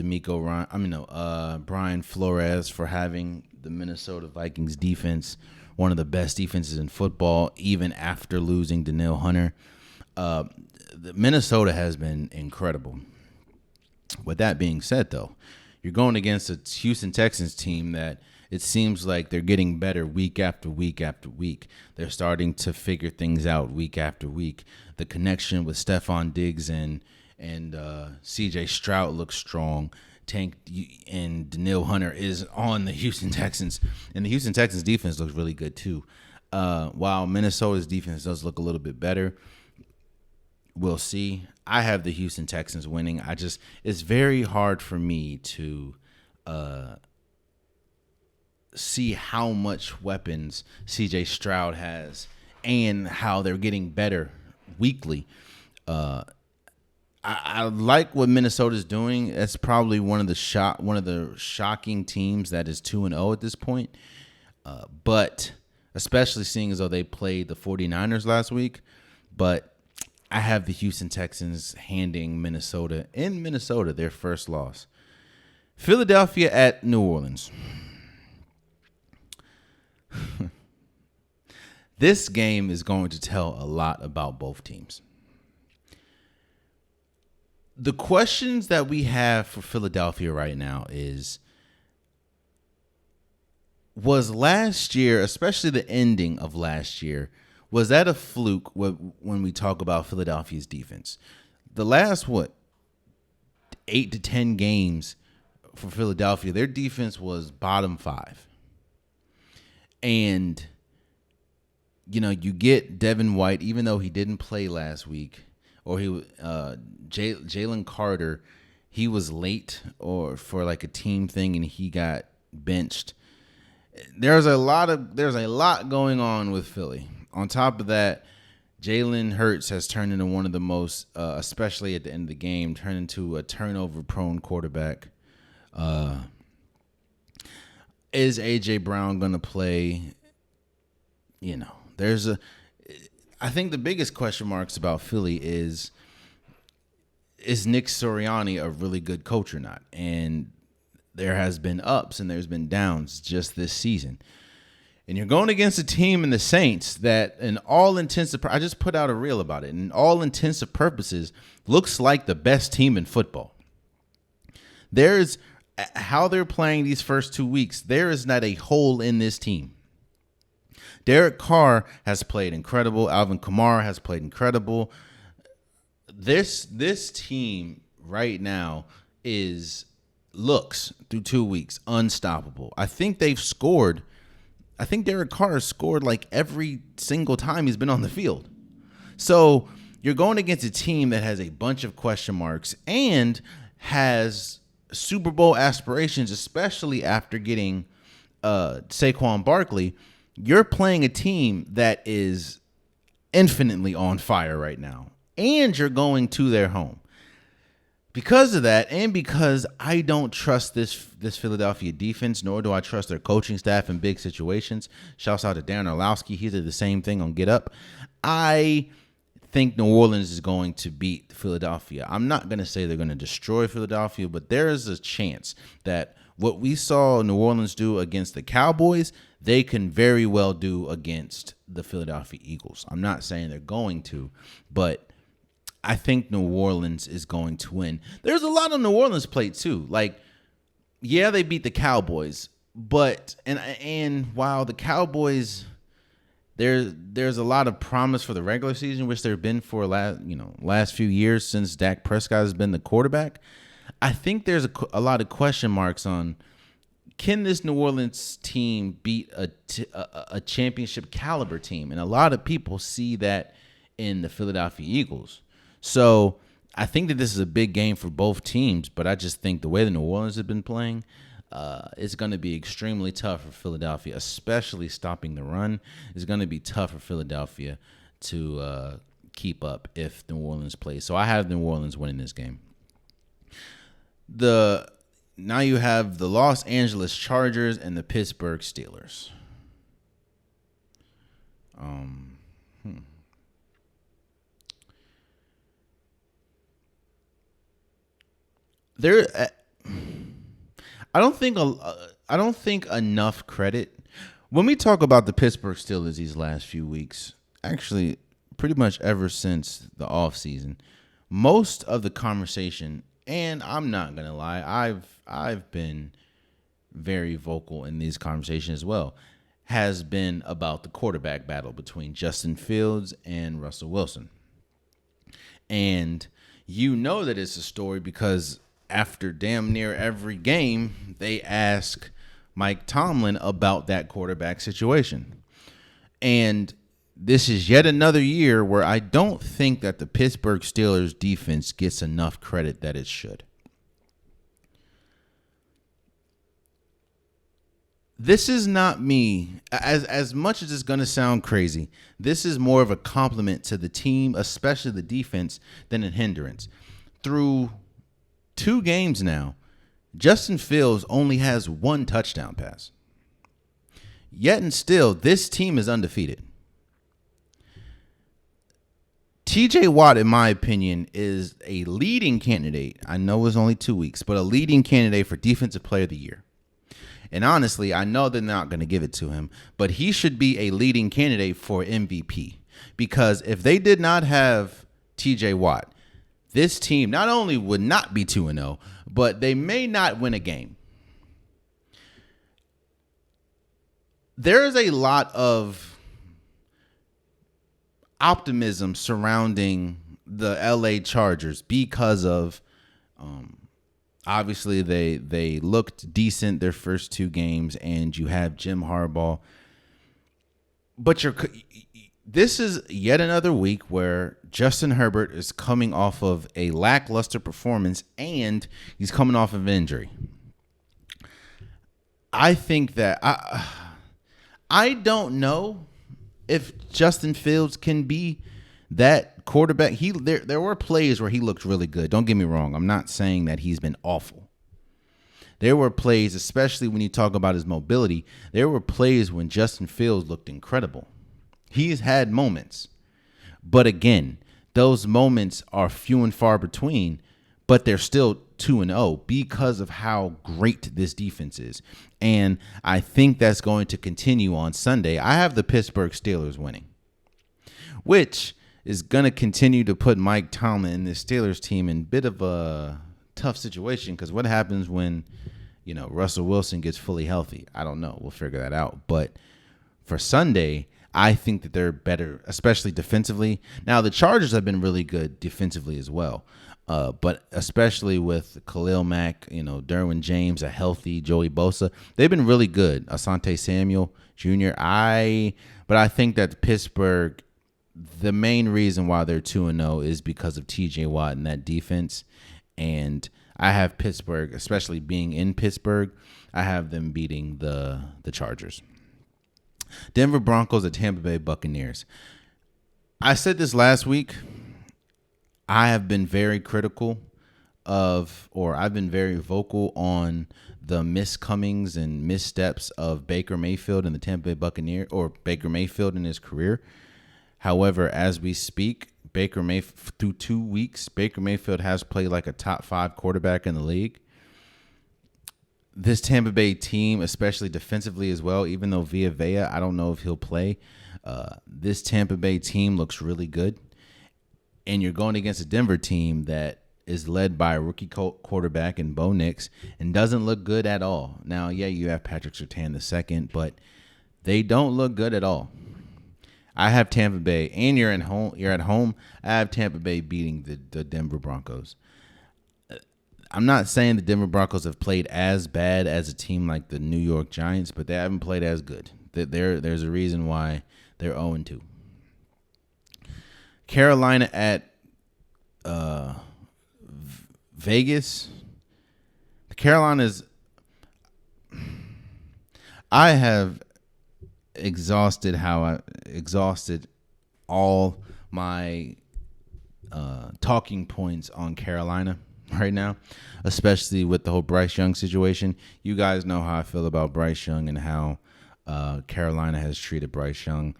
Brian Flores for having the Minnesota Vikings defense, one of the best defenses in football, even after losing Danielle Hunter. Minnesota has been incredible. With that being said, though, you're going against a Houston Texans team that it seems like they're getting better week after week after week. They're starting to figure things out week after week. The connection with Stephon Diggs and C.J. Stroud looks strong. Tank and Danielle Hunter is on the Houston Texans, and the Houston Texans defense looks really good too. While Minnesota's defense does look a little bit better, we'll see. I have the Houston Texans winning. It's very hard for me to see how much weapons C.J. Stroud has and how they're getting better weekly. I like what Minnesota's doing. That's probably one of the shocking teams that is 2-0 at this point. But especially seeing as though they played the 49ers last week. But I have the Houston Texans handing Minnesota their first loss. Philadelphia at New Orleans. This game is going to tell a lot about both teams. The questions that we have for Philadelphia right now was last year, especially the ending of last year, was that a fluke when we talk about Philadelphia's defense? The last, 8 to 10 games for Philadelphia, their defense was bottom 5. And, you get Devin White, even though he didn't play last week, or Jalen Carter, he was late or for like a team thing and he got benched. There's a lot going on with Philly. On top of that, Jalen Hurts has turned into one of the most, especially at the end of the game, turned into a turnover-prone quarterback. Is A.J. Brown going to play? I think the biggest question marks about Philly is Nick Sirianni a really good coach or not? And there has been ups and there's been downs just this season. And you're going against a team in the Saints that, in all intents and I just put out a reel about it, and in all intents and purposes, looks like the best team in football. There's how they're playing these first 2 weeks. There is not a hole in this team. Derek Carr has played incredible. Alvin Kamara has played incredible. This team right now looks through 2 weeks unstoppable. I think Derek Carr has scored like every single time he's been on the field. So you're going against a team that has a bunch of question marks and has Super Bowl aspirations, especially after getting Saquon Barkley. You're playing a team that is infinitely on fire right now, and you're going to their home. Because of that, and because I don't trust this Philadelphia defense, nor do I trust their coaching staff in big situations. Shouts out to Darren Orlowski. He did the same thing on Get Up. I think New Orleans is going to beat Philadelphia. I'm not going to say they're going to destroy Philadelphia, but there is a chance that what we saw New Orleans do against the Cowboys, they can very well do against the Philadelphia Eagles. I'm not saying they're going to, but I think New Orleans is going to win. There's a lot on New Orleans' plate too. Like, yeah, they beat the Cowboys, but and while the Cowboys, there's a lot of promise for the regular season, which there have been for last few years since Dak Prescott has been the quarterback. I think there's a lot of question marks on can this New Orleans team beat a championship caliber team? And a lot of people see that in the Philadelphia Eagles. So I think that this is a big game for both teams, but I just think the way the New Orleans have been playing, it's going to be extremely tough for Philadelphia, especially stopping the run. It's going to be tough for Philadelphia to keep up if New Orleans plays. So I have New Orleans winning this game. Now you have the Los Angeles Chargers and the Pittsburgh Steelers. There, I don't think enough credit when we talk about the Pittsburgh Steelers these last few weeks. Actually, pretty much ever since the offseason, most of the conversation, and I'm not gonna lie, I've been very vocal in these conversations as well, has been about the quarterback battle between Justin Fields and Russell Wilson. And you know that it's a story because after damn near every game, they ask Mike Tomlin about that quarterback situation. And this is yet another year where I don't think that the Pittsburgh Steelers defense gets enough credit that it should. This is not me. As much as it's going to sound crazy, this is more of a compliment to the team, especially the defense, than a hindrance. Through 2 games now, Justin Fields only has 1 touchdown pass. Yet and still, this team is undefeated. TJ Watt, in my opinion, is a leading candidate. I know it's only 2 weeks, but a leading candidate for Defensive Player of the Year. And honestly, I know they're not going to give it to him, but he should be a leading candidate for MVP. Because if they did not have TJ Watt, this team not only would not be 2-0, but they may not win a game. There is a lot of optimism surrounding the LA Chargers because of obviously they looked decent their first 2 games, and you have Jim Harbaugh. But this is yet another week where Justin Herbert is coming off of a lackluster performance, and he's coming off of an injury. I think that I don't know if Justin Fields can be that quarterback. There were plays where he looked really good. Don't get me wrong. I'm not saying that he's been awful. There were plays, especially when you talk about his mobility, there were plays when Justin Fields looked incredible. He's had moments. But again, those moments are few and far between, but they're still 2-0 because of how great this defense is. And I think that's going to continue on Sunday. I have the Pittsburgh Steelers winning, which is going to continue to put Mike Tomlin and the Steelers team in a bit of a tough situation, because what happens when, Russell Wilson gets fully healthy? I don't know. We'll figure that out. But for Sunday, I think that they're better, especially defensively. Now, the Chargers have been really good defensively as well. But especially with Khalil Mack, Derwin James, a healthy Joey Bosa, they've been really good. Asante Samuel Jr. But I think that Pittsburgh, the main reason why they're 2-0 is because of TJ Watt and that defense. And I have Pittsburgh, especially being in Pittsburgh, I have them beating the Chargers. Denver Broncos at Tampa Bay Buccaneers. I said this last week. I have been very critical I've been very vocal on the miscomings and missteps of Baker Mayfield and the Tampa Bay Buccaneers, or Baker Mayfield in his career. However, as we speak, through 2 weeks, Baker Mayfield has played like a top 5 quarterback in the league. This Tampa Bay team, especially defensively as well, even though Vea, I don't know if he'll play, this Tampa Bay team looks really good. And you're going against a Denver team that is led by a rookie quarterback in Bo Nix and doesn't look good at all. Now, yeah, you have Patrick Surtain II, but they don't look good at all. I have Tampa Bay, and you're at home. I have Tampa Bay beating the Denver Broncos. I'm not saying the Denver Broncos have played as bad as a team like the New York Giants, but they haven't played as good. There's a reason why they're 0-2. Carolina at Vegas. Carolina's. I have exhausted all my talking points on Carolina right now, especially with the whole Bryce Young situation. You guys know how I feel about Bryce Young and how Carolina has treated Bryce Young.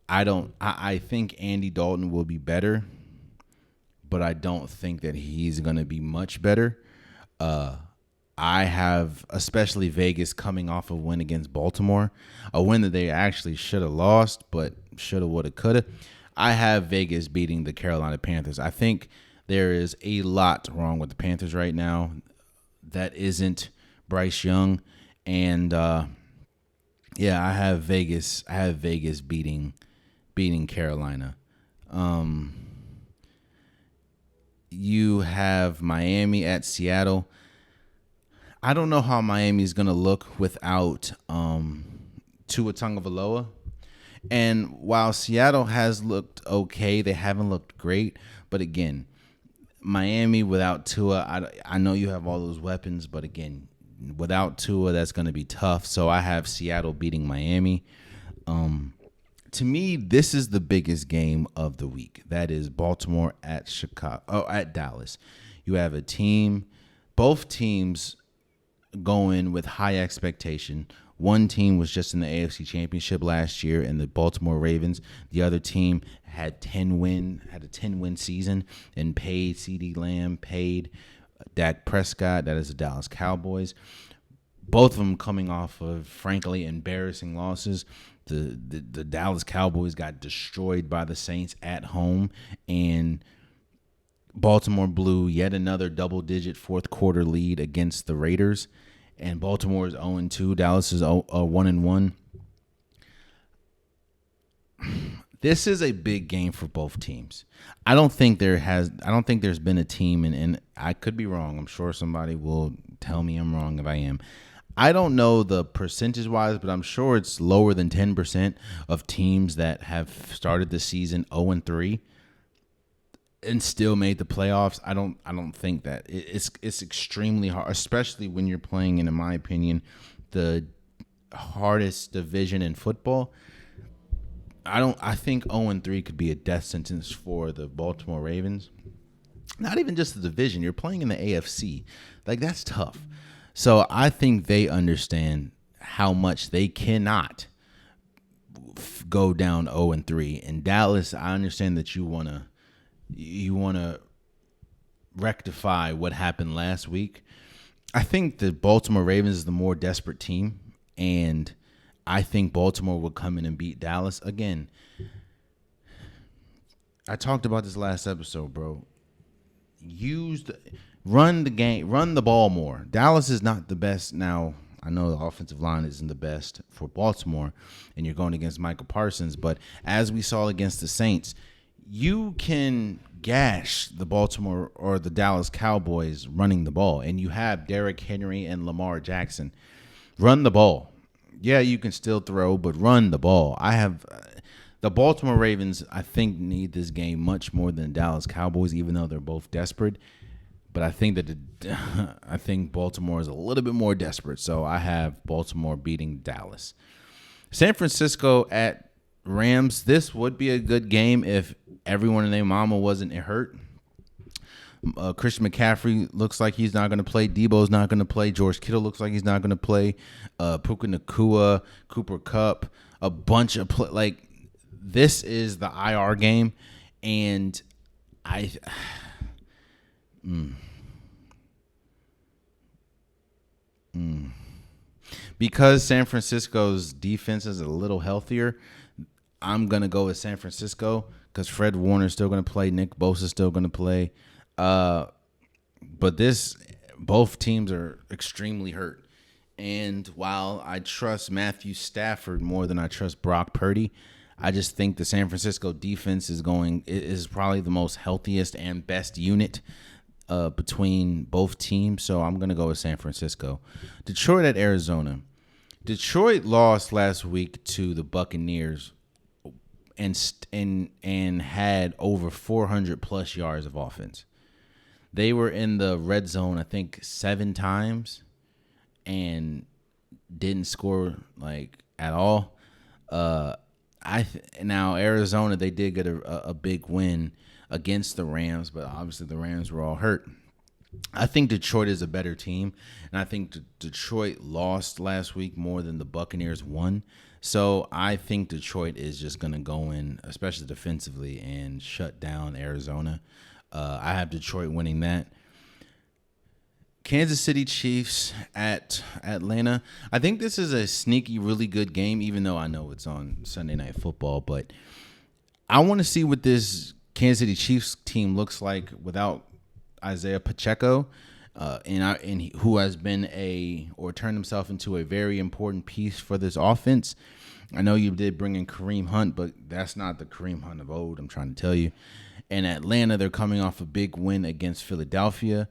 I think Andy Dalton will be better, but I don't think that he's going to be much better. I have, especially Vegas, coming off a win against Baltimore, a win that they actually should have lost, but shoulda, woulda, coulda. I have Vegas beating the Carolina Panthers. I think there is a lot wrong with the Panthers right now that isn't Bryce Young, and I have Vegas. I have Vegas beating Carolina. You have Miami at Seattle. I don't know how Miami's going to look without Tua Tagovailoa. And while Seattle has looked okay, they haven't looked great. But again, Miami without Tua, I know you have all those weapons, but again, without Tua, that's going to be tough. So I have Seattle beating Miami. To me, this is the biggest game of the week. That is Baltimore at at Dallas. You have a team, both teams going with high expectation. One team was just in the AFC Championship last year in the Baltimore Ravens. The other team had a 10-win season and paid CeeDee Lamb, paid Dak Prescott. That is the Dallas Cowboys. Both of them coming off of, frankly, embarrassing losses. The Dallas Cowboys got destroyed by the Saints at home, and Baltimore blew yet another double-digit fourth-quarter lead against the Raiders, and Baltimore is 0-2. Dallas is 1-1. This is a big game for both teams. I don't think there's been a team, and I could be wrong. I'm sure somebody will tell me I'm wrong if I am. I don't know the percentage-wise, but I'm sure it's lower than 10% of teams that have started the season 0-3 and still made the playoffs. I don't think that it's extremely hard, especially when you're playing in my opinion, the hardest division in football. I think 0-3 could be a death sentence for the Baltimore Ravens. Not even just the division. You're playing in the AFC. Like, that's tough. So I think they understand how much they cannot go down 0-3. In Dallas, I understand that you want to rectify what happened last week. I think the Baltimore Ravens is the more desperate team, and I think Baltimore will come in and beat Dallas. Again, I talked about this last episode, bro. Run the game, run the ball more. Dallas is not the best. Now, I know the offensive line isn't the best for Baltimore, and you're going against Michael Parsons, but as we saw against the Saints, you can gash the Baltimore or the Dallas Cowboys running the ball, and you have Derrick Henry and Lamar Jackson. Run the ball. Yeah, you can still throw, but run the ball. The Baltimore Ravens, I think, need this game much more than the Dallas Cowboys, even though they're both desperate. But I think Baltimore is a little bit more desperate, so I have Baltimore beating Dallas. San Francisco at Rams. This would be a good game if everyone and their mama wasn't hurt. Christian McCaffrey looks like he's not going to play. Debo's not going to play. George Kittle looks like he's not going to play. Puka Nacua, Cooper Kupp, a bunch of this is the IR game, and because San Francisco's defense is a little healthier, I'm going to go with San Francisco because Fred Warner's still going to play. Nick Bosa's still going to play. But both teams are extremely hurt. And while I trust Matthew Stafford more than I trust Brock Purdy, I just think the San Francisco defense is probably the most healthiest and best unit between both teams, so I'm gonna go with San Francisco. Detroit at Arizona. Detroit lost last week to the Buccaneers and had over 400 plus yards of offense. They were in the red zone, I think, 7 times and didn't score like at all. Now Arizona, they did get a big win against the Rams, but obviously the Rams were all hurt. I think Detroit is a better team, and I think Detroit lost last week more than the Buccaneers won. So I think Detroit is just going to go in, especially defensively, and shut down Arizona. I have Detroit winning that. Kansas City Chiefs at Atlanta. I think this is a sneaky, really good game, even though I know it's on Sunday Night Football. But I want to see what this Kansas City Chiefs team looks like without Isaiah Pacheco, and who has been turned himself into a very important piece for this offense. I know you did bring in Kareem Hunt, but that's not the Kareem Hunt of old, I'm trying to tell you. And Atlanta, they're coming off a big win against Philadelphia,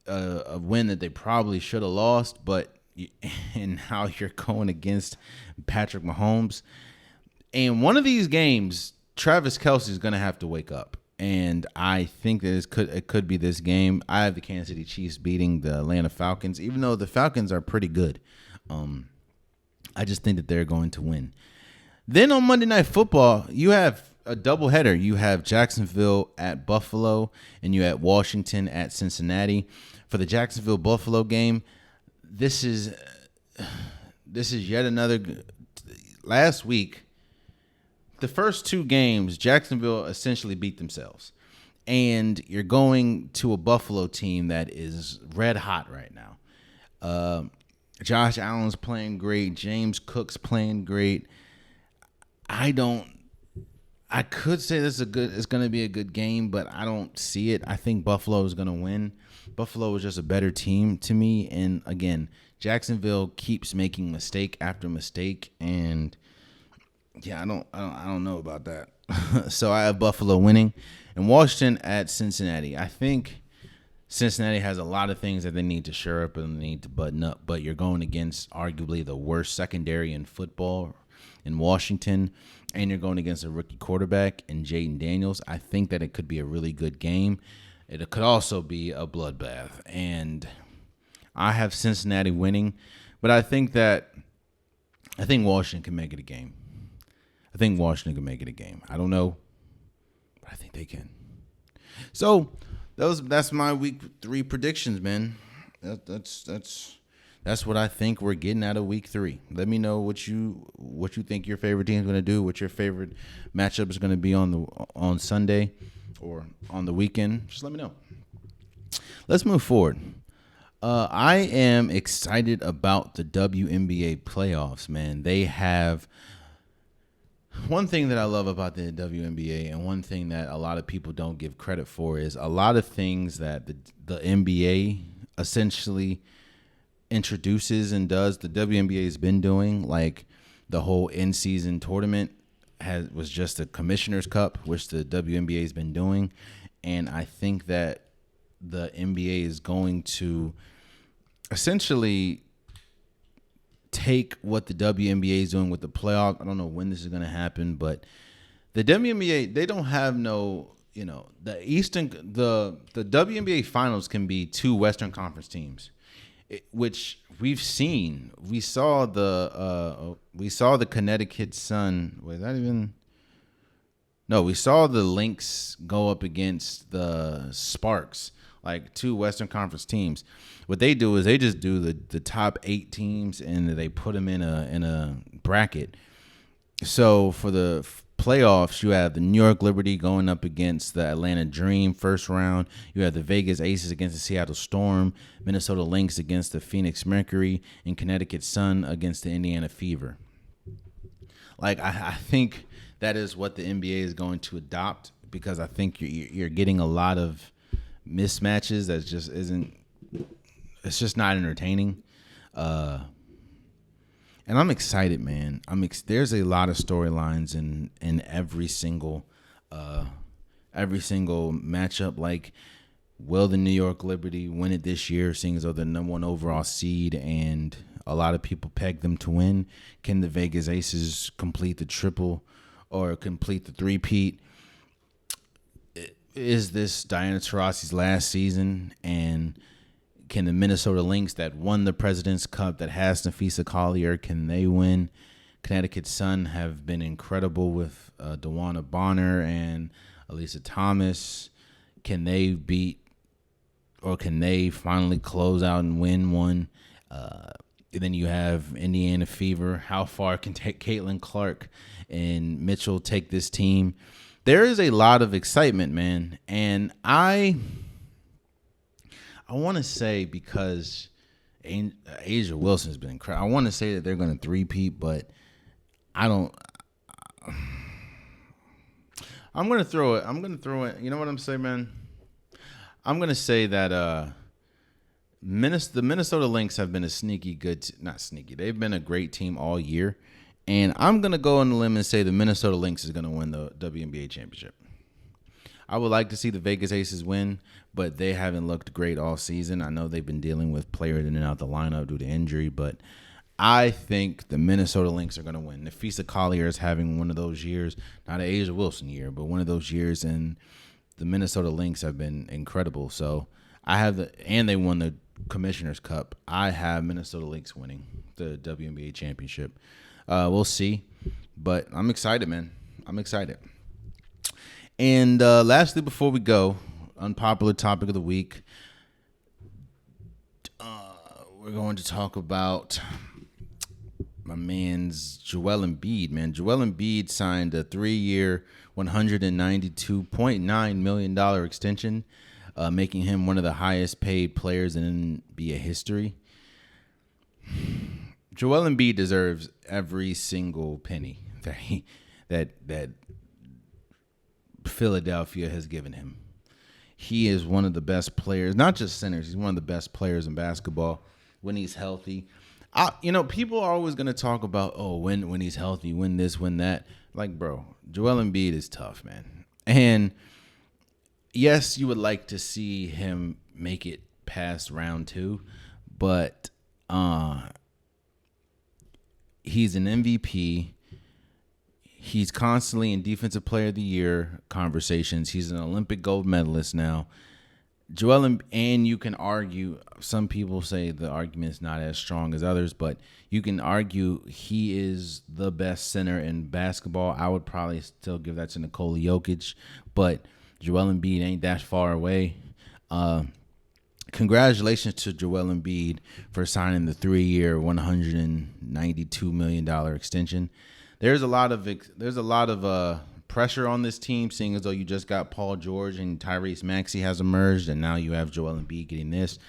a win that they probably should have lost, and now you're going against Patrick Mahomes. And one of these games, Travis Kelce is going to have to wake up. And I think that it could be this game. I have the Kansas City Chiefs beating the Atlanta Falcons, even though the Falcons are pretty good. I just think that they're going to win. Then on Monday Night Football, you have a doubleheader. You have Jacksonville at Buffalo, and you have Washington at Cincinnati. For the Jacksonville-Buffalo game, this is yet another. Last week, the first 2 games, Jacksonville essentially beat themselves. And you're going to a Buffalo team that is red hot right now. Josh Allen's playing great. James Cook's playing great. I could say it's going to be a good game, but I don't see it. I think Buffalo is going to win. Buffalo is just a better team to me. And again, Jacksonville keeps making mistake after mistake, and yeah, I don't know about that. So I have Buffalo winning, and Washington at Cincinnati. I think Cincinnati has a lot of things that they need to shore up and they need to button up, but you're going against arguably the worst secondary in football in Washington, and you're going against a rookie quarterback in Jaden Daniels. I think that it could be a really good game. It could also be a bloodbath, and I have Cincinnati winning, but I think Washington can make it a game. I don't know, but I think they can. So that's my week 3 predictions, man. That's what I think we're getting out of week 3. Let me know what you think your favorite team is going to do, what your favorite matchup is going to be on Sunday or on the weekend. Just let me know. Let's move forward. I am excited about the WNBA playoffs, man. They have one thing that I love about the WNBA, and one thing that a lot of people don't give credit for, is a lot of things that the NBA essentially introduces and does, the WNBA has been doing, like the whole in-season tournament was just a Commissioner's Cup, which the WNBA has been doing, and I think that the NBA is going to essentially take what the WNBA is doing with the playoff. I don't know when this is going to happen, but the WNBA, they don't have the WNBA finals can be 2 Western Conference teams, which we've seen. We saw the Connecticut Sun. We saw the Lynx go up against the Sparks, like 2 Western Conference teams. What they do is they just do the top 8 teams and they put them in a bracket. So for the playoffs, you have the New York Liberty going up against the Atlanta Dream first round. You have the Vegas Aces against the Seattle Storm, Minnesota Lynx against the Phoenix Mercury, and Connecticut Sun against the Indiana Fever. Like I think that is what the NBA is going to adopt, because I think you're getting a lot of mismatches that just isn't. It's just not entertaining. And I'm excited, man. There's a lot of storylines in every single matchup. Like Will the New York Liberty win it this year, seeing as though they're the number one overall seed and a lot of people peg them to win? Can the Vegas Aces complete the triple or complete the three-peat? Is this Diana Taurasi's last season? And can the Minnesota Lynx that won the President's Cup, that has Nafisa Collier, can they win? Connecticut Sun have been incredible with DeWanna Bonner and Elisa Thomas. Can they beat, or can they finally close out and win one? Then you have Indiana Fever. How far can Caitlin Clark and Mitchell take this team? There is a lot of excitement, man. And I want to say, because Asia Wilson's been incredible, I want to say that they're going to three-peat, but I don't. I'm going to throw it. You know what I'm saying, man? I'm going to say that the Minnesota Lynx have been a sneaky good, not sneaky. They've been a great team all year. And I'm going to go on the limb and say the Minnesota Lynx is going to win the WNBA championship. I would like to see the Vegas Aces win, but they haven't looked great all season. I know they've been dealing with players in and out the lineup due to injury, but I think the Minnesota Lynx are going to win. Nafisa Collier is having one of those years, not an Asia Wilson year, but one of those years, and the Minnesota Lynx have been incredible. So and they won the Commissioner's Cup. I have Minnesota Lynx winning the WNBA championship. We'll see, but I'm excited, man. I'm excited. And lastly, before we go, unpopular topic of the week. We're going to talk about my man's Joel Embiid, man. Joel Embiid signed a 3-year, $192.9 million extension, making him one of the highest paid players in NBA history. Joel Embiid deserves every single penny that Philadelphia has given him. He is one of the best players, not just centers. He's one of the best players in basketball when he's healthy. People are always going to talk about, when he's healthy, win this, win that. Like, bro, Joel Embiid is tough, man. And yes, you would like to see him make it past round 2, but he's an MVP. He's constantly in Defensive Player of the Year conversations. He's an Olympic gold medalist now. And you can argue, some people say the argument is not as strong as others, but you can argue he is the best center in basketball. I would probably still give that to Nikola Jokic, but Joel Embiid ain't that far away. Congratulations to Joel Embiid for signing the 3-year, $192 million extension. There's a lot of pressure on this team, seeing as though you just got Paul George and Tyrese Maxey has emerged, and now you have Joel Embiid getting this.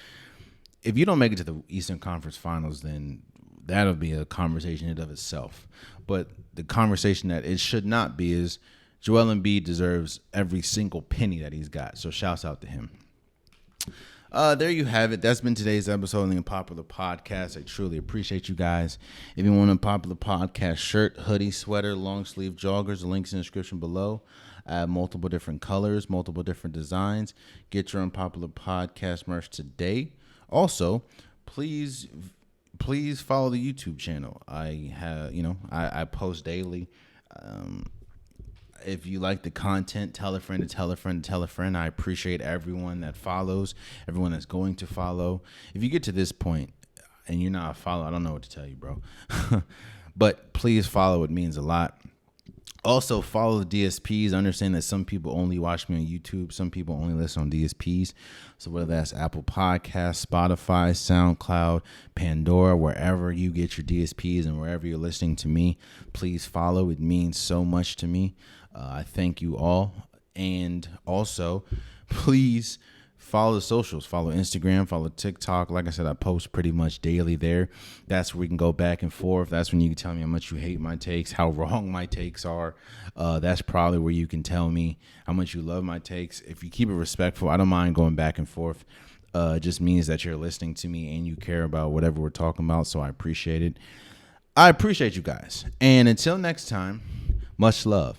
If you don't make it to the Eastern Conference Finals, then that'll be a conversation in and of itself. But the conversation that it should not be is Joel Embiid deserves every single penny that he's got. So shouts out to him. There you have it. That's been today's episode of the Unpopular Podcast. I truly appreciate you guys. If you want an Unpopular Podcast shirt, hoodie, sweater, long sleeve joggers, the links in the description below. I have multiple different colors, multiple different designs. Get your Unpopular Podcast merch today. Also, please follow the YouTube channel. I post daily. If you like the content, tell a friend to tell a friend to tell a friend. I appreciate everyone that follows, everyone that's going to follow. If you get to this point and you're not a follower, I don't know what to tell you, bro. But please follow. It means a lot. Also, follow the DSPs. Understand that some people only watch me on YouTube. Some people only listen on DSPs. So whether that's Apple Podcasts, Spotify, SoundCloud, Pandora, wherever you get your DSPs and wherever you're listening to me, please follow. It means so much to me. I thank you all. And also, please follow the socials. Follow Instagram, follow TikTok. Like I said, I post pretty much daily there. That's where we can go back and forth. That's when you can tell me how much you hate my takes, how wrong my takes are. That's probably where you can tell me how much you love my takes. If you keep it respectful, I don't mind going back and forth. It just means that you're listening to me and you care about whatever we're talking about, so I appreciate it. I appreciate you guys. And until next time, much love.